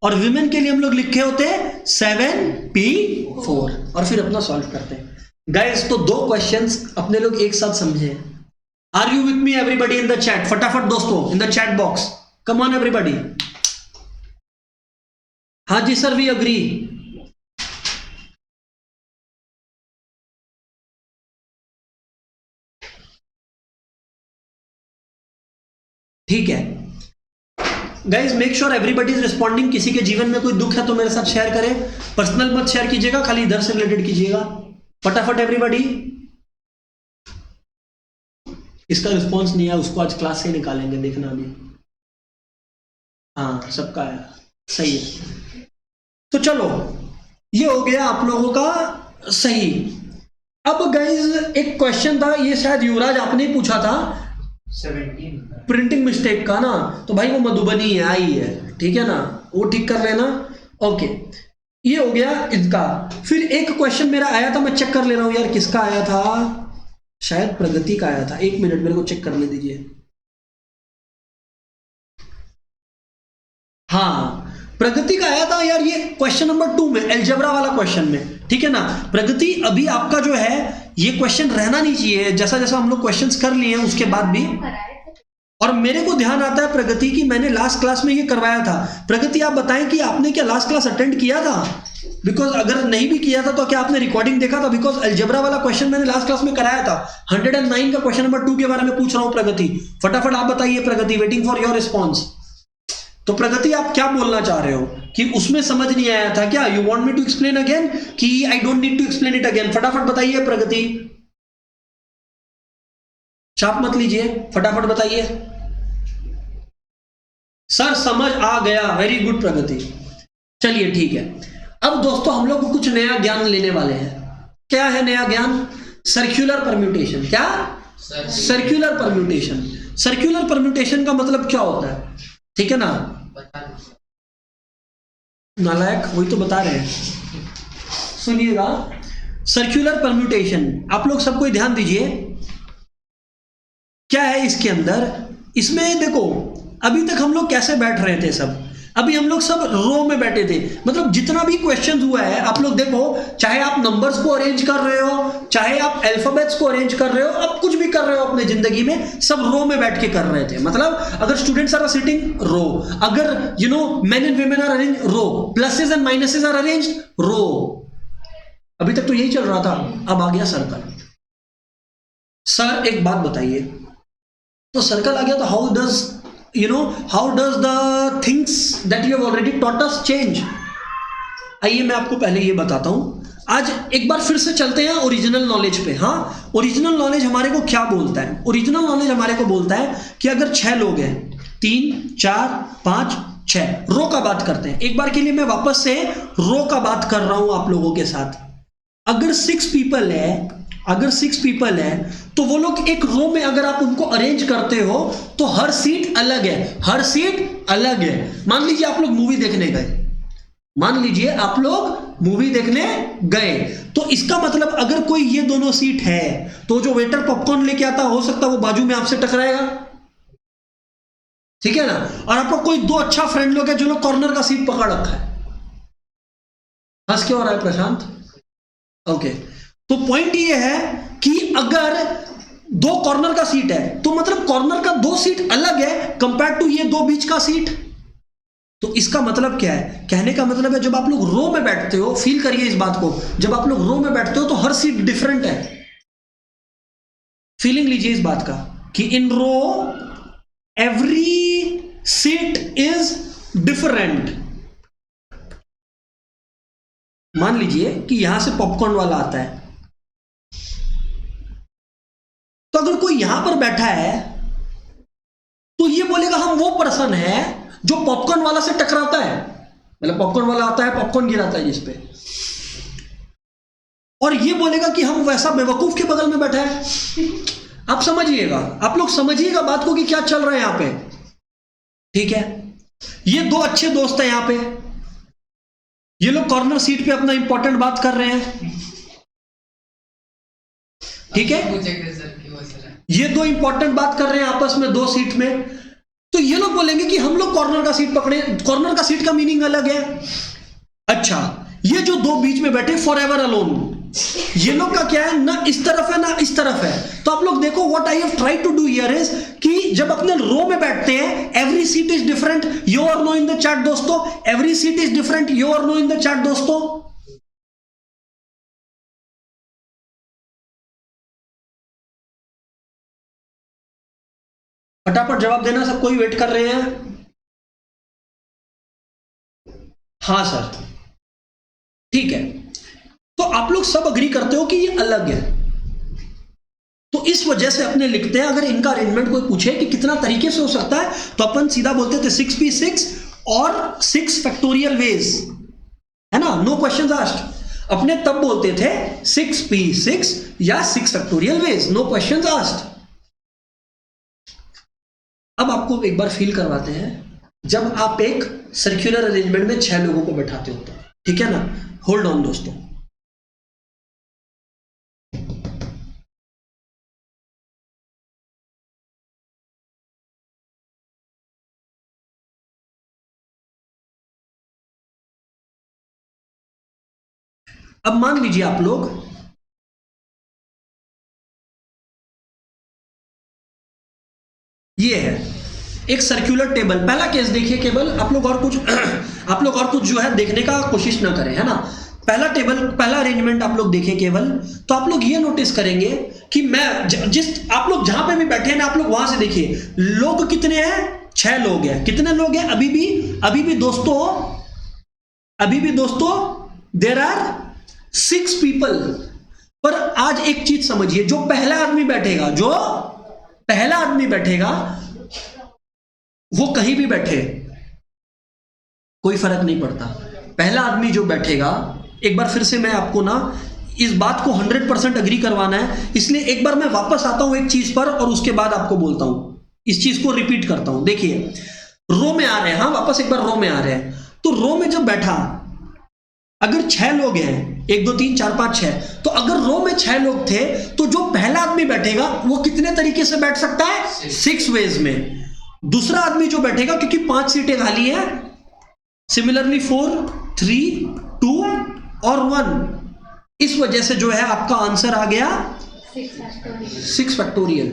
और विमेन के लिए हम लोग लिखे होते 7p4 और फिर अपना सॉल्व करते हैं। गाइस तो 2 क्वेश्चंस अपने लोग एक साथ समझे। Are you with me everybody in the chat? फटाफट दोस्तों in the chat box, come on everybody. हाँ जी सर वी अग्री। ठीक है guys, make sure everybody is responding. किसी के जीवन में कोई दुख है तो मेरे साथ शेयर करें, पर्सनल मत शेयर कीजिएगा, खाली इधर से रिलेटेड कीजिएगा। फटाफट एवरीबडी। इसका रिस्पॉन्स नहीं है, उसको आज क्लास से निकालेंगे, देखना अभी। हाँ सबका है, सही है। तो चलो ये हो गया आप लोगों का सही। अब गाइज एक क्वेश्चन था, ये शायद युवराज आपने ही पूछा था 17 प्रिंटिंग मिस्टेक का ना, तो भाई वो मधुबनी है आई है, ठीक है ना, वो ठीक कर लेना। ओके ये हो गया इसका। फिर एक क्वेश्चन मेरा आया था, मैं चेक कर ले रहा हूं यार किसका आया था, शायद प्रगति का आया था, 1 मिनट मेरे को चेक करने दीजिए। हाँ प्रगति का आया था यार, ये क्वेश्चन नंबर 2 में अलजेब्रा वाला क्वेश्चन में, ठीक है ना। प्रगति अभी आपका जो है ये क्वेश्चन रहना नहीं चाहिए, जैसा जैसा हम लोग क्वेश्चंस कर लिए हैं उसके बाद भी। और मेरे को ध्यान आता है प्रगति की मैंने लास्ट क्लास में ये करवाया था। प्रगति आप बताएं कि आपने क्या लास्ट क्लास अटेंड किया था, बिकॉज अगर नहीं भी किया था तो क्या आपने रिकॉर्डिंग देखा था, बिकॉज अलजेब्रा वाला क्वेश्चन मैंने लास्ट क्लास में कराया था। 109 का क्वेश्चन नंबर 2 के बारे में पूछ रहा हूं प्रगति, फटाफट आप बताइए प्रगति, वेटिंग फॉर योर रिस्पॉन्स। तो प्रगति आप क्या बोलना चाह रहे हो कि उसमें समझ नहीं आया था क्या, you want me to explain again कि I don't need to explain it again? फटाफट बताइए प्रगति, चाप मत लीजिए, फटाफट बताइए। सर समझ आ गया, वेरी गुड प्रगति। चलिए ठीक है, अब दोस्तों हम लोग कुछ नया ज्ञान लेने वाले हैं। क्या है नया ज्ञान? Circular permutation. क्या? Circular permutation. सर्कुलर परम्यूटेशन का मतलब क्या होता है, ठीक है ना? नालायक, वही तो बता रहे हैं, सुनिएगा। सर्कुलर परम्यूटेशन आप लोग सब कोई ध्यान दीजिए, क्या है इसके अंदर। इसमें देखो अभी तक हम लोग कैसे बैठ रहे थे सब, अभी हम लोग सब रो में बैठे थे, मतलब जितना भी क्वेश्चन हुआ है आप लोग देखो, चाहे आप नंबर्स को अरेंज कर रहे हो, चाहे आप अल्फाबेट्स को अरेंज कर रहे हो, अब कुछ भी कर रहे हो अपने जिंदगी में, सब रो में बैठ के कर रहे थे। मतलब अगर स्टूडेंट्स आर सिटिंग रो, अगर you know men and women are arrange row, pluses and minuses are arrange row. अभी तक तो यही चल रहा था, अब आ गया सर्कल। सर एक बात बताइए, तो सर्कल आ गया तो how does how does the things that you have already taught us change? आइए मैं आपको पहले ये बताता हूं। आज एक बार फिर से चलते हैं ओरिजिनल नॉलेज पे। हाँ ओरिजिनल नॉलेज हमारे को क्या बोलता है? ओरिजिनल नॉलेज हमारे को बोलता है कि अगर 6 लोग हैं, 3 4 5 6, रो का बात करते हैं। एक बार के लिए मैं वापस से रो का बात कर रहा हूं आप लोगों के साथ। अगर 6 पीपल है तो वो लोग एक रो में अगर आप उनको अरेंज करते हो तो हर सीट अलग है, हर सीट अलग है। मान लीजिए आप लोग मूवी देखने गए, मान लीजिए आप लोग मूवी देखने गए। तो इसका मतलब अगर कोई ये दोनों सीट है तो जो वेटर पॉपकॉर्न लेके आता हो सकता है वो बाजू में आपसे टकराएगा, ठीक है ना। और आपको कोई दो अच्छा फ्रेंड लोग है जो लोग कॉर्नर का सीट पकड़ रखा है। हंस क्यों हो रहा है प्रशांत? ओके, तो पॉइंट ये है कि अगर दो कॉर्नर का सीट है तो मतलब कॉर्नर का दो सीट अलग है कंपेयर टू ये दो बीच का सीट। तो इसका मतलब क्या है? कहने का मतलब है जब आप लोग रो में बैठते हो, फील करिए इस बात को, जब आप लोग रो में बैठते हो तो हर सीट डिफरेंट है। फीलिंग लीजिए इस बात का कि इन रो एवरी सीट इज डिफरेंट। मान लीजिए कि यहां से पॉपकॉर्न वाला आता है, तो अगर कोई यहां पर बैठा है तो ये बोलेगा हम वो पर्सन है जो पॉपकॉर्न वाला से टकराता है। मतलब पॉपकॉर्न वाला आता है, पॉपकॉर्न गिराता है जिस पे, और ये बोलेगा कि हम वैसा बेवकूफ के बगल में बैठा है। आप समझिएगा, आप लोग समझिएगा बात को कि क्या चल रहा है यहां पे, ठीक है। ये दो अच्छे दोस्त हैं यहां पे, ये लोग कॉर्नर सीट पे अपना इंपॉर्टेंट बात कर रहे हैं, ठीक है। ये दो इंपॉर्टेंट बात कर रहे हैं आपस में दो सीट में, तो ये लोग बोलेंगे कि हम लोग कॉर्नर का सीट पकड़े। कॉर्नर का सीट का मीनिंग अलग है। अच्छा, ये जो दो बीच में बैठे फॉर एवर अलोन, ये लोग का क्या है, ना इस तरफ है ना इस तरफ है। तो आप लोग देखो what I have tried to do here is कि जब अपने रो में बैठते हैं every seat is different, yo और नो इन द चैट दोस्तों, every seat is different, yo और नो इन द चैट दोस्तों। फटाफट जवाब देना, सब कोई वेट कर रहे हैं। हाँ सर, ठीक है। तो आप लोग सब अग्री करते हो कि ये अलग है, तो इस वजह से अपने लिखते हैं। अगर इनका अरेंजमेंट कोई पूछे कि कितना तरीके से हो सकता है तो अपन सीधा बोलते थे 6p6 और 6 फैक्टोरियल वेज, है ना, नो क्वेश्चन आस्क्ड। अपने तब बोलते थे 6p6 या 6 factorial ways, no question asked. अब आपको एक बार फील करवाते हैं जब आप एक सर्कुलर अरेंजमेंट में 6 लोगों को बैठाते हो तो, ठीक है ना। होल्ड ऑन दोस्तों, अब मान लीजिए आप लोग ये है एक सर्कुलर टेबल। पहला केस देखिए केवल, आप लोग और कुछ आप लोग और कुछ जो है देखने का कोशिश ना करें, है ना। पहला टेबल, पहला अरेंजमेंट आप लोग देखें केवल, तो आप लोग ये नोटिस करेंगे कि मैं जिस आप लोग जहां पे भी बैठे हैं ना, आप लोग वहां से देखिए लोग कितने हैं, 6 लोग हैं। कितने लोग हैं? अभी भी दोस्तों देयर आर 6 पीपल। पर आज एक चीज समझिए, जो पहला आदमी बैठेगा वो कहीं भी बैठे कोई फर्क नहीं पड़ता। पहला आदमी जो बैठेगा, एक बार फिर से मैं आपको ना इस बात को 100% अग्री करवाना है, इसलिए एक बार मैं वापस आता हूं एक चीज पर और उसके बाद आपको बोलता हूं, इस चीज को रिपीट करता हूं। देखिए रो में आ रहे हैं, हाँ वापस एक बार रो में आ रहे हैं। तो रो में जब बैठा, अगर 6 लोग हैं, 1 2 3 4 5 6, तो अगर रो में 6 लोग थे तो जो पहला आदमी बैठेगा वो कितने तरीके से बैठ सकता है? 6 वेज में। दूसरा आदमी जो बैठेगा, क्योंकि 5 सीटें खाली है, सिमिलरली 4 3 2 और 1, इस वजह से जो है आपका आंसर आ गया 6 फैक्टोरियल।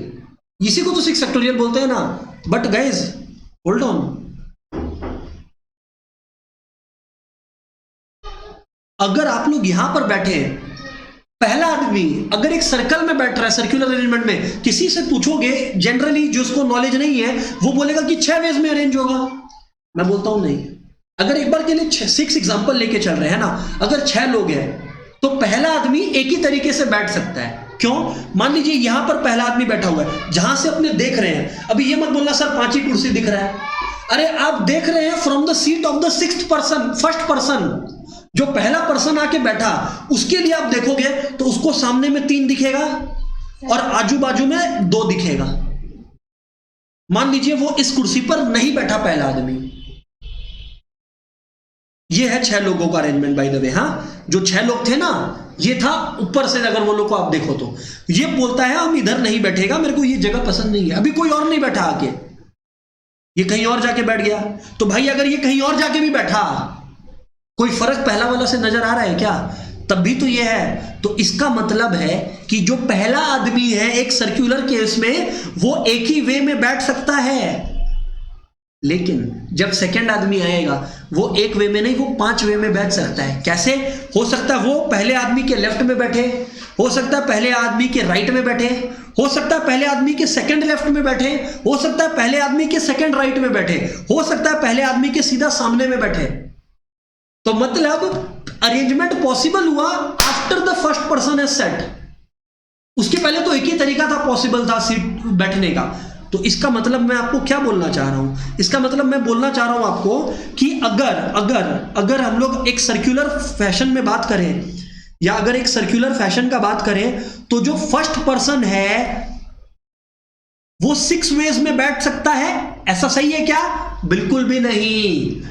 इसी को तो 6 फैक्टोरियल बोलते हैं ना। बट गाइज होल्ड ऑन, अगर आप लोग यहां पर बैठे हैं, पहला आदमी अगर एक सर्कल में बैठ रहा है, सर्कुलर अरेंजमेंट में, किसी से पूछोगे जनरली जिसको नॉलेज नहीं है वो बोलेगा कि 6 वेज में अरेंज होगा। मैं बोलता हूं नहीं। अगर एक बार के लिए 6 एग्जांपल लेके चल रहे हैं ना, अगर 6 लोग हैं तो पहला आदमी एक ही तरीके से बैठ सकता है। क्यों? मान लीजिए यहां पर पहला आदमी बैठा हुआ है, जहां से अपने देख रहे हैं, अभी ये मत बोलना सर 5 ही कुर्सी दिख रहा है। अरे आप देख रहे हैं from the seat of the 6th person, first person, जो पहला पर्सन आके बैठा, उसके लिए आप देखोगे तो उसको सामने में 3 दिखेगा और आजू बाजू में 2 दिखेगा। मान लीजिए वो इस कुर्सी पर नहीं बैठा पहला आदमी, ये है 6 लोगों का अरेंजमेंट बाय द वे। हाँ, जो 6 लोग थे ना, ये था ऊपर से, अगर वो लोग को आप देखो तो ये बोलता है हम इधर नहीं बैठेगा, मेरे को ये जगह पसंद नहीं है। अभी कोई और नहीं बैठा आके, ये कहीं और जाके बैठ गया। तो भाई अगर ये कहीं और जाके भी बैठा, कोई फर्क पहला वाला से नजर आ रहा है क्या? तब भी तो ये है। तो इसका मतलब है कि जो पहला आदमी है एक सर्कुलर केस में, वो एक ही वे में बैठ सकता है, लेकिन जब सेकंड आदमी आएगा वो एक वे में नहीं, वो 5 वे में बैठ सकता है। कैसे हो सकता है? वो पहले आदमी के लेफ्ट में बैठे, हो सकता है पहले आदमी के राइट में बैठे, हो सकता है पहले आदमी के सेकंड लेफ्ट में बैठे, हो सकता है पहले आदमी के सेकंड राइट में बैठे, हो सकता है पहले आदमी के सीधा सामने में बैठे। तो मतलब अरेंजमेंट पॉसिबल हुआ after the first person is set. उसके पहले तो एक ही तरीका था पॉसिबल था सीट बैठने का। तो इसका मतलब मैं आपको क्या बोलना चाह रहा हूं? इसका मतलब मैं बोलना चाह रहा हूं आपको कि अगर अगर अगर हम लोग एक सर्कुलर फैशन में बात करें, या अगर एक सर्कुलर फैशन का बात करें, तो जो फर्स्ट पर्सन है वो 6 वेज में बैठ सकता है। ऐसा सही है क्या? बिल्कुल भी नहीं,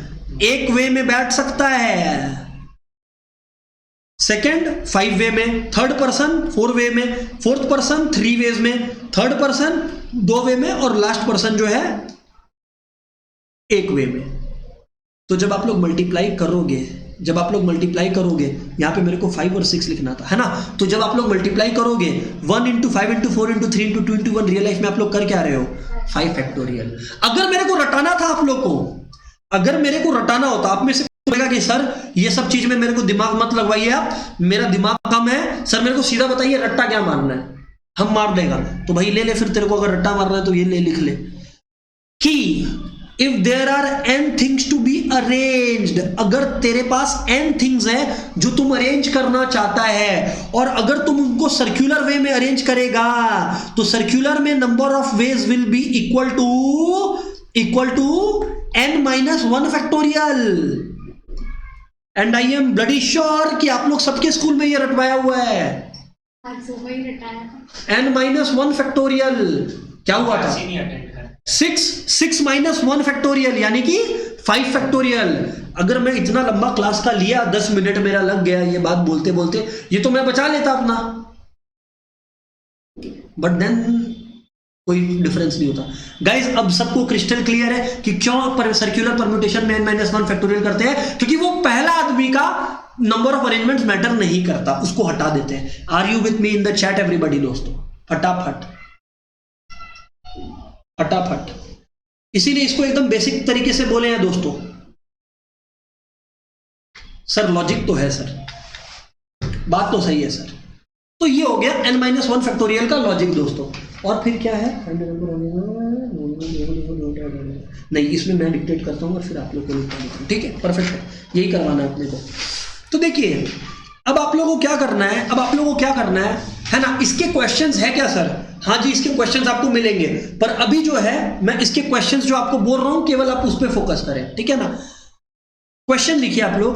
एक वे में बैठ सकता है। सेकंड 5 वे में, थर्ड पर्सन 4 वे में, फोर्थ पर्सन 3 वेज में, थर्ड पर्सन 2 वे में, और लास्ट पर्सन जो है 1 वे में। तो जब आप लोग मल्टीप्लाई करोगे, यहां पे मेरे को 5 और 6 लिखना था, है ना? तो जब आप लोग मल्टीप्लाई करोगे 1 into 5 into 4 into 3 into 2 into 1, real life में आप लोग कर क्या रहे हो? 5 फैक्टोरियल। अगर मेरे को रटाना था आप लोग को, अगर मेरे को रटाना होता, आप में से बोलेगा कि सर ये सब चीज में मेरे को दिमाग मत लगवाइए, आप मेरा दिमाग कम है, सर मेरे को सीधा बताइए रट्टा क्या मारना है, हम मार देगा। तो भाई ले ले फिर, तेरे को अगर रट्टा मारना है तो ये ले, लिख ले कि if there are n things to be arranged, अगर तेरे पास n थिंग्स है जो तुम अरेंज करना चाहता है, और अगर तुम उनको सर्कुलर वे में अरेंज करेगा, तो सर्कुलर में number of ways will be equal to n-1 factorial. And I am bloody sure कि आप लोग सबके स्कूल में ये रटवाया हुआ है। n-1 फैक्टोरियल क्या हुआ था? 6 - 1 फैक्टोरियल यानी कि 5 फैक्टोरियल। अगर मैं इतना लंबा क्लास का लिया, 10 मिनट मेरा लग गया ये बात बोलते बोलते, ये तो मैं बचा लेता अपना, बट देन कोई डिफरेंस नहीं होता। गाइज अब सबको क्रिस्टल क्लियर है कि क्यों सर्कुलर परम्यूटेशन में n-1 फैक्टोरियल करते हैं? क्योंकि वो पहला आदमी का नंबर ऑफ अरेंजमेंट्स मैटर नहीं करता, उसको हटा देते हैं। Are you with me in the chat everybody? दोस्तों फटाफट फटाफट, इसीलिए इसको एकदम बेसिक तरीके से बोले हैं दोस्तों। सर लॉजिक तो है सर, बात तो सही है सर। तो ये हो गया n-1 फैक्टोरियल का लॉजिक दोस्तों। और फिर क्या है? नहीं, इसमें मैं डिक्टेट करता हूं और फिर आप लोग को लिखता हूं, ठीक है? परफेक्ट है, यही करवाना है अपने को। तो देखिए अब आप लोगों को क्या करना है ना? इसके क्वेश्चंस है क्या सर? हाँ जी, इसके क्वेश्चंस आपको मिलेंगे, पर अभी जो है मैं इसके क्वेश्चंस जो आपको बोल रहा हूं केवल आप उस पर फोकस करें, ठीक है ना? क्वेश्चन लिखिए आप लोग।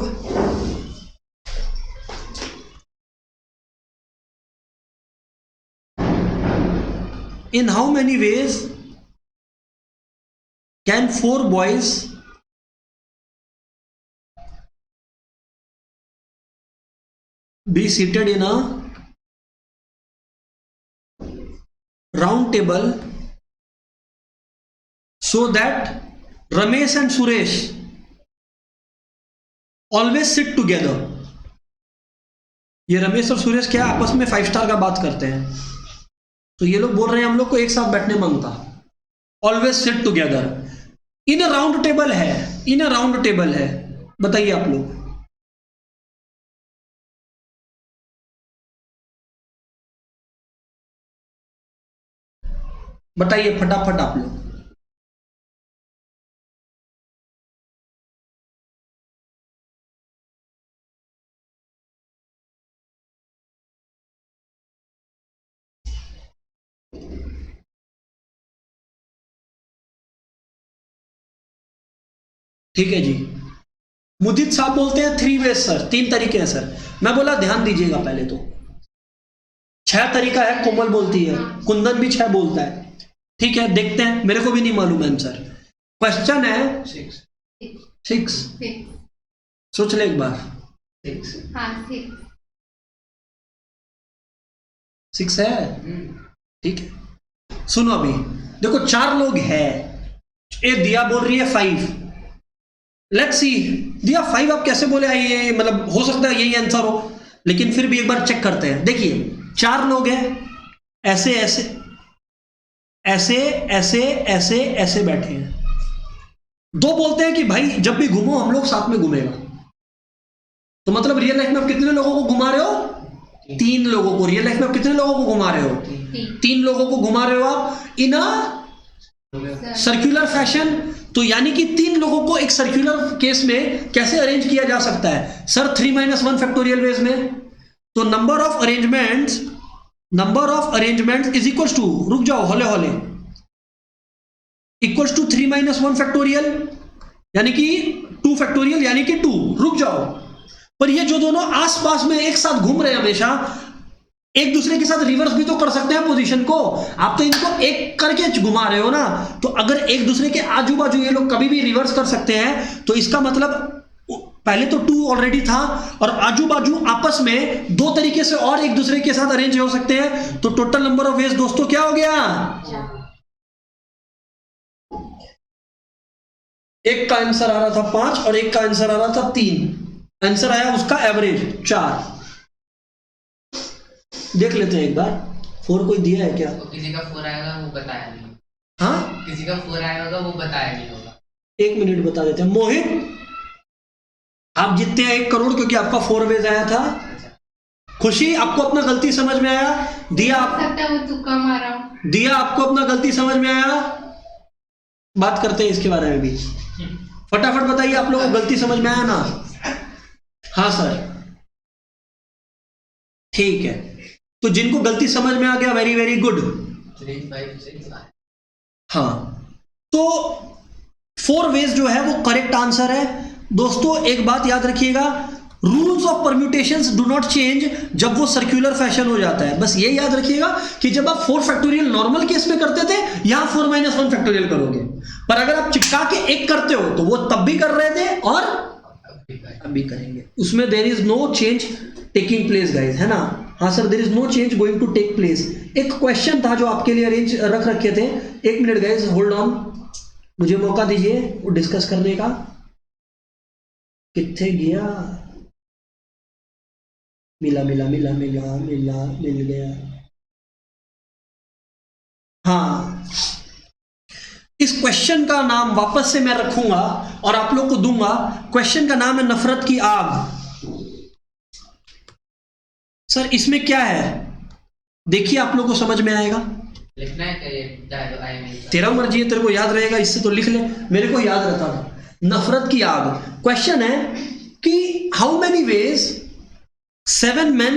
In how many ways can 4 boys be seated in a round table so that Ramesh and Suresh always sit together? ये रमेश और सुरेश क्या आपस में 5 स्टार का बात करते हैं, तो ये लोग बोल रहे हैं हम लोग को एक साथ बैठने मांगता, always sit together in a round table है, बताइए आप लोग। बताइए फटाफट आप लोग। ठीक है जी, मुदित साहब बोलते हैं 3 वेज सर, 3 तरीके हैं सर। मैं बोला ध्यान दीजिएगा, पहले तो 6 तरीका है, कोमल बोलती है, कुंदन भी 6 बोलता है, ठीक है? देखते हैं, मेरे को भी नहीं मालूम आंसर। क्वेश्चन है 6 सोच ले एक बार। 6। हाँ 6 है, ठीक है। सुनो अभी देखो 4 लोग हैं, ये दिया बोल रही है 5। लेट्स सी, दिया 5 आप कैसे बोले? ये मतलब हो सकता है यही आंसर हो, लेकिन फिर भी एक बार चेक करते हैं। देखिए 4 लोग हैं, ऐसे ऐसे ऐसे ऐसे ऐसे ऐसे बैठे हैं। 2 बोलते हैं कि भाई जब भी घूमो हम लोग साथ में घूमेगा। तो मतलब रियल लाइफ में आप कितने लोगों को घुमा रहे हो? 3 लोगों को। रियल लाइफ में आप कितने लोगों को घुमा रहे हो? 3 लोगों को घुमा रहे हो आप इन अ सर्कुलर फैशन। तो यानी कि 3 लोगों को एक सर्कुलर केस में कैसे अरेंज किया जा सकता है सर? 3 - 1 फैक्टोरियल वेज में। तो number of arrangements is equals to, रुक जाओ हौले हौले, इक्वल्स टू 3 - 1 फैक्टोरियल यानी कि 2 फैक्टोरियल यानी कि 2। रुक जाओ, पर ये जो दोनों आसपास में एक साथ घूम रहे हैं हमेशा, एक दूसरे के साथ रिवर्स भी तो कर सकते हैं पोजीशन को। आप तो इनको एक करके घुमा रहे हो ना, तो अगर एक दूसरे के आजू बाजू ये लोग कभी भी रिवर्स कर सकते हैं, तो इसका मतलब पहले तो 2 ऑलरेडी था, और आजू बाजू आपस में 2 तरीके से और एक दूसरे के साथ अरेंज हो सकते हैं। तो टोटल नंबर ऑफ वेज दोस्तों क्या हो गया? एक का आंसर आ रहा था 5 और एक का आंसर आ रहा था 3। आंसर आया उसका एवरेज 4। देख लेते हैं एक बार 4 कोई दिया है क्या? तो किसी का 4 आएगा वो बताया नहीं। हाँ, किसी का 4 आया होगा वो बताया नहीं होगा। 1 मिनट बता देते हैं। मोहित आप जीतते हैं 1 करोड़, क्योंकि आपका 4 वेज आया था। खुशी आपको अपना गलती समझ में आया? दिया वो तुक्का मारा। दिया आपको अपना गलती समझ में आया? बात करते हैं इसके बारे में भी। फटाफट बताइए, आप लोगों को गलती समझ में आया ना? हाँ सर, ठीक है। तो जिनको गलती समझ में आ गया, वेरी वेरी गुड। 3, 5, 6। हाँ, तो 4 वेज जो है वो करेक्ट आंसर है। दोस्तों एक बात याद रखिएगा, rules of permutations do not change जब वो सर्कुलर फैशन हो जाता है। बस ये याद रखिएगा कि जब आप 4 फैक्टोरियल नॉर्मल केस में करते थे, यहां 4 - 1 फैक्टोरियल करोगे। पर अगर आप चिपका के 1 करते हो तो वो तब भी कर रहे थे और अब भी करेंगे। उसमें there is no change taking place guys, है ना? हाँ sir, there is no change going to take place. एक क्वेश्चन था जो आपके लिए अरेंज रख रखे थे। 1 मिनट गाइस, होल्ड ऑन, मुझे मौका दीजिए डिस्कस करने का। किथे गया? मिला मिला मिला मिला मिला मिल गया। हाँ, इस क्वेश्चन का नाम वापस से मैं रखूंगा और आप लोग को दूंगा। क्वेश्चन का नाम है नफरत की आग। सर इसमें क्या है देखिए, आप लोग को समझ में आएगा। लिखना है क्या ये? तेरा मर्जी है, तेरे को याद रहेगा इससे तो लिख ले। मेरे को याद रहता था। नफरत की आग क्वेश्चन है कि how many ways 7 men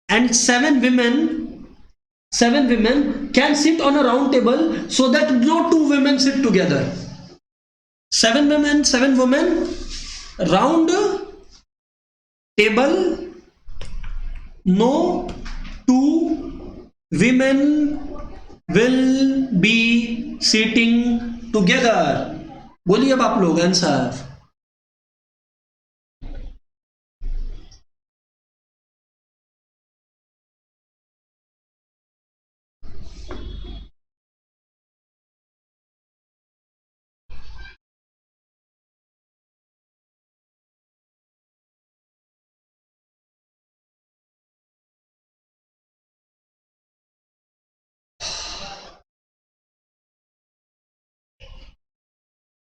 and 7 women can sit on a round table so that no 2 women sit together. 7 men and 7 women round table, no 2 women will be sitting together. बोलिए अब आप लोग आंसर।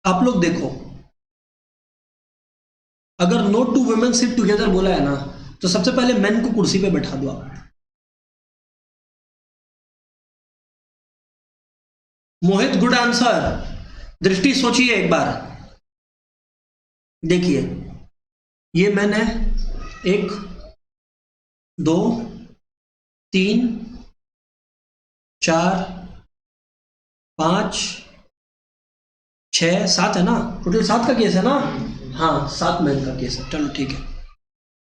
आप लोग देखो, अगर नो 2 वुमेन सिट टुगेदर बोला है ना, तो सबसे पहले मेन को कुर्सी पे बैठा दो आप। मोहित गुड आंसर। दृष्टि सोचिए एक बार, देखिए ये मैन है 1 2 3 4 5 6 7 है ना? टोटल 7 का केस है ना? हाँ, 7 मैन का केस है। चलो ठीक है।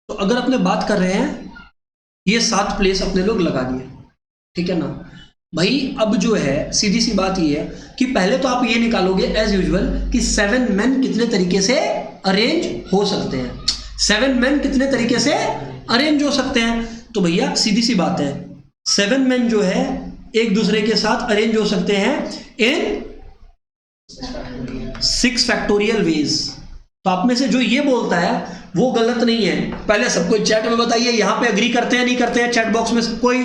तो अगर अपने बात कर रहे हैं, ये 7 प्लेस अपने लोग लगा दिए, ठीक है ना भाई? अब जो है सीधी सी बात ये है कि पहले तो आप ये निकालोगे एज यूजुअल कि 7 मैन कितने तरीके से अरेंज हो सकते हैं। 7 मैन कितने तरीके से अरेंज हो सकते हैं? तो भैया सीधी सी बात है, 7 मैन जो है एक दूसरे के साथ अरेंज हो सकते हैं इन 6 फैक्टोरियल वेज। तो आप में से जो ये बोलता है वो गलत नहीं है। पहले सबको चैट में बताइए, यहां पे अग्री करते हैं नहीं करते हैं, चैट बॉक्स में सब कोई।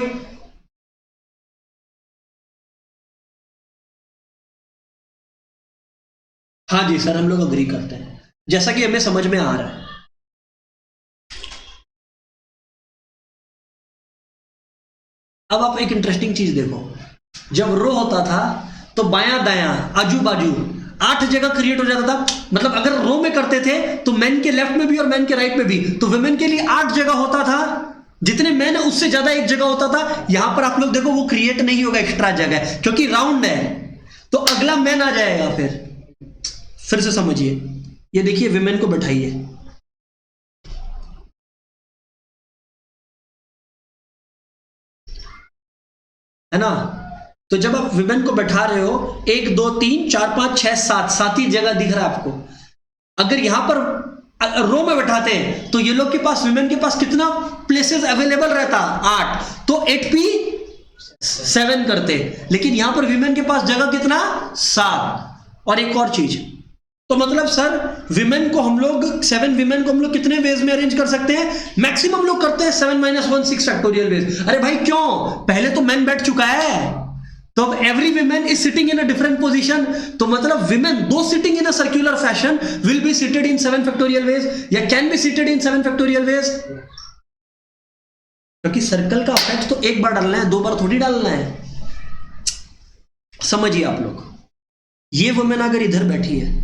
हाँ जी सर, हम लोग अग्री करते हैं, जैसा कि हमें समझ में आ रहा है। अब आप एक इंटरेस्टिंग चीज देखो, जब रो होता था तो बायां दायां आजू बाजू 8 जगह क्रिएट हो जाता था। मतलब अगर रो में करते थे तो मैन के लेफ्ट में भी और मैन के राइट में भी, तो वुमेन के लिए 8 जगह होता था। जितने मैन है उससे ज्यादा एक जगह होता था। यहां पर आप लोग देखो वो क्रिएट नहीं होगा एक्स्ट्रा जगह, क्योंकि राउंड है। तो अगला मैन आ जाएगा। फिर से समझिए, ये देखिए विमेन को बैठाइए, है ना। तो जब आप विमेन को बैठा रहे हो, 1 2 3 4 5 6 7 7 ही जगह दिख रहा है आपको। अगर यहां पर रो में बैठाते हैं तो ये लोग के पास, विमेन के पास कितना प्लेसेस अवेलेबल रहता? 8। तो 8p7 करते, लेकिन यहां पर विमेन के पास जगह कितना? 7। और एक और चीज, तो मतलब सर विमेन को हम लोग 7 विमेन को हम लोग कितने वेज में अरेंज कर सकते हैं? मैक्सिमम लोग करते हैं 7 - 1 6 फैक्टोरियल वेज। अरे भाई क्यों? पहले तो मैन बैठ चुका है, तो अब every women is sitting in a different position. तो मतलब women do sitting in a circular fashion will be seated in 7 factorial ways, या can be seated in 7 factorial ways. क्योंकि सर्कल का इफेक्ट तो एक बार डालना है, 2 बार थोड़ी डालना है। समझिए आप लोग, ये वुमेन अगर इधर बैठी है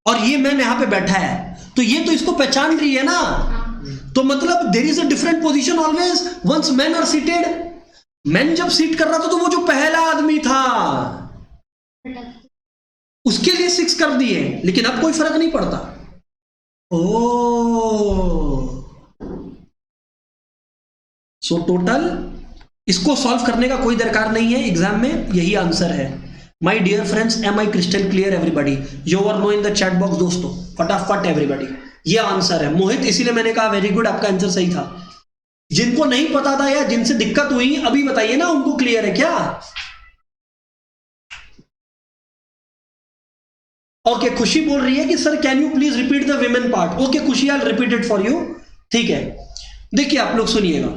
और ये मैन यहां पे बैठा है, तो ये तो इसको पहचान रही है ना। तो मतलब there is a different position always once man are seated. Man जब सीट कर रहा था तो वो जो पहला आदमी था उसके लिए 6 कर दिए, लेकिन अब कोई फर्क नहीं पड़ता। सो टोटल इसको सॉल्व करने का कोई दरकार नहीं है, एग्जाम में यही आंसर है। My dear friends, am I crystal clear everybody? You are no in the chat box दोस्तों, फटाफट एवरीबॉडी, ये आंसर है। मोहित, इसीलिए मैंने कहा वेरी गुड, आपका आंसर सही था। जिनको नहीं पता था या जिनसे दिक्कत हुई अभी बताइए ना, उनको क्लियर है क्या? ओके, खुशी बोल रही है कि sir can you please repeat the women part. Okay Khushi, I repeat it for you. ठीक है, देखिए आप लोग सुनिएगा।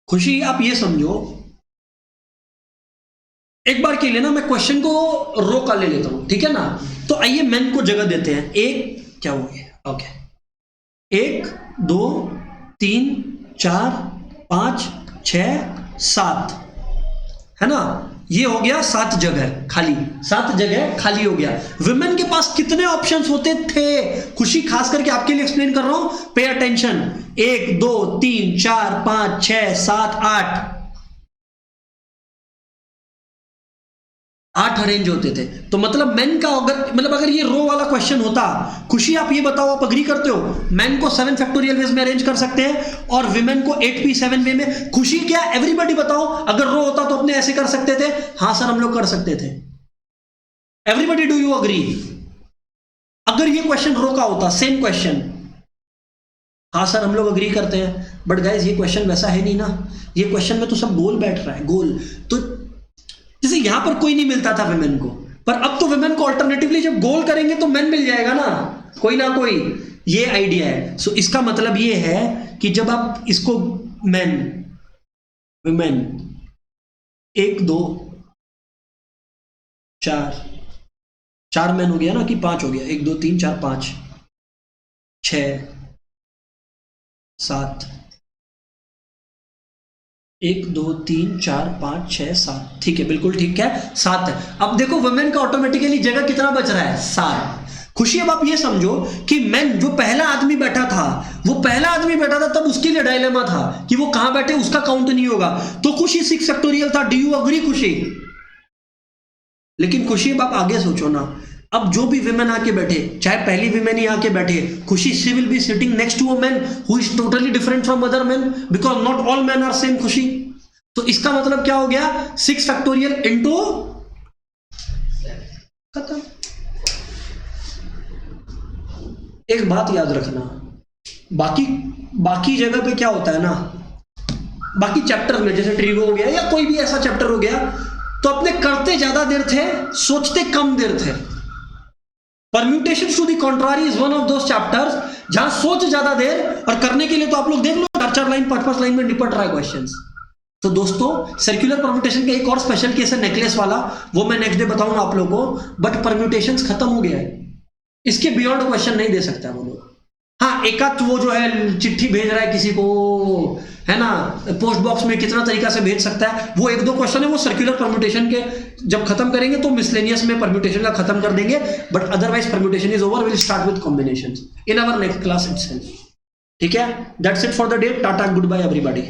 खुशी आप ये समझो, एक बार के लिए ना मैं क्वेश्चन को रो का ले लेता हूं, ठीक है ना। तो आइए मैन को जगह देते हैं। एक क्या हो गया? ओके, 1 2 3 4 5 6 7, है ना। ये हो गया 7 जगह खाली, 7 जगह खाली हो गया। विमेन के पास कितने ऑप्शंस होते थे? खुशी खास करके आपके लिए एक्सप्लेन कर रहा हूं, पे अटेंशन। 1 2 3 4 5 6 7 8 अरेंज होते थे। तो मतलब मैन का अगर ये रो वाला क्वेश्चन होता, खुशी आप ये बताओ, आप अग्री करते हो मैन को 7 फैक्टोरियल वेज में अरेंज कर सकते हैं और विमेन को 8p7 वे में? खुशी क्या एवरीबॉडी बताओ, अगर रो होता तो अपने ऐसे कर सकते थे? हाँ सर हम लोग कर सकते थे। Everybody do you agree? अगर ये क्वेश्चन रो का होता, सेम क्वेश्चन, हाँ सर हम लोग अग्री करते हैं। बट गाइज ये क्वेश्चन वैसा है नहीं ना, ये क्वेश्चन में तो सब गोल बैठ रहा है, गोल। तो जैसे यहां पर कोई नहीं मिलता था विमेन को, पर अब तो विमेन को अल्टरनेटिवली जब गोल करेंगे तो मैन मिल जाएगा ना कोई। ये आइडिया है। सो इसका मतलब ये है कि जब आप इसको मैन विमेन 1 2 4 मैन हो गया ना, कि 5 हो गया? 1 2 3 4 5 6 7, 1 2 3 4 5 6 7, ठीक है, बिल्कुल ठीक है, 7 है। अब देखो वुमेन का ऑटोमेटिकली जगह कितना बच रहा है? 7। खुशी अब आप ये समझो कि मैन जो पहला आदमी बैठा था, वो पहला आदमी बैठा था तब उसके लिए डायलेमा था कि वो कहां बैठे, उसका काउंट नहीं होगा। तो खुशी 6 फैक्टोरियल था। डू यू अग्री खुशी? लेकिन खुशी अब आप आगे सोचो ना, अब जो भी विमेन आके बैठे, चाहे पहली विमेन ही आके बैठे, Khushi she will be sitting next to a man who is totally different from other man, because not all man are same. Khushi, तो इसका मतलब क्या हो गया? 6 फैक्टोरियल इंटू खत्म। एक बात याद रखना, बाकी जगह पे क्या होता है ना, बाकी चैप्टर में जैसे ट्रिगो हो गया या कोई भी ऐसा चैप्टर हो गया, तो अपने करते ज्यादा देर थे, सोचते कम देर थे। Permutation to the contrary is one of those chapters जहां सोच ज्यादा देर और करने के लिए तो आप लोग देख लो 4-4 लाइन 5-5 लाइन में निपट रहा है क्वेश्चंस। तो दोस्तों सर्कुलर परम्यूटेशन का एक और स्पेशल केस है नेकलेस वाला, वो मैं नेक्स्ट डे बताऊंगा आप लोगों को। बट परम्यूटेशन खत्म हो गया है, इसके बियॉन्ड क्वेश्चन नहीं दे सकता वो लोग। हाँ, एकाध वो जो है चिट्ठी भेज रहा है किसी को, है ना, पोस्ट बॉक्स में कितना तरीका से भेज सकता है, वो 1-2 क्वेश्चन है, वो सर्कुलर परम्यूटेशन के जब खत्म करेंगे तो मिसलेनियस में परम्यूटेशन का खत्म कर देंगे। But otherwise permutation is over, will start with combinations in our next class itself. ठीक है, that's it for the day. Tata, goodbye everybody.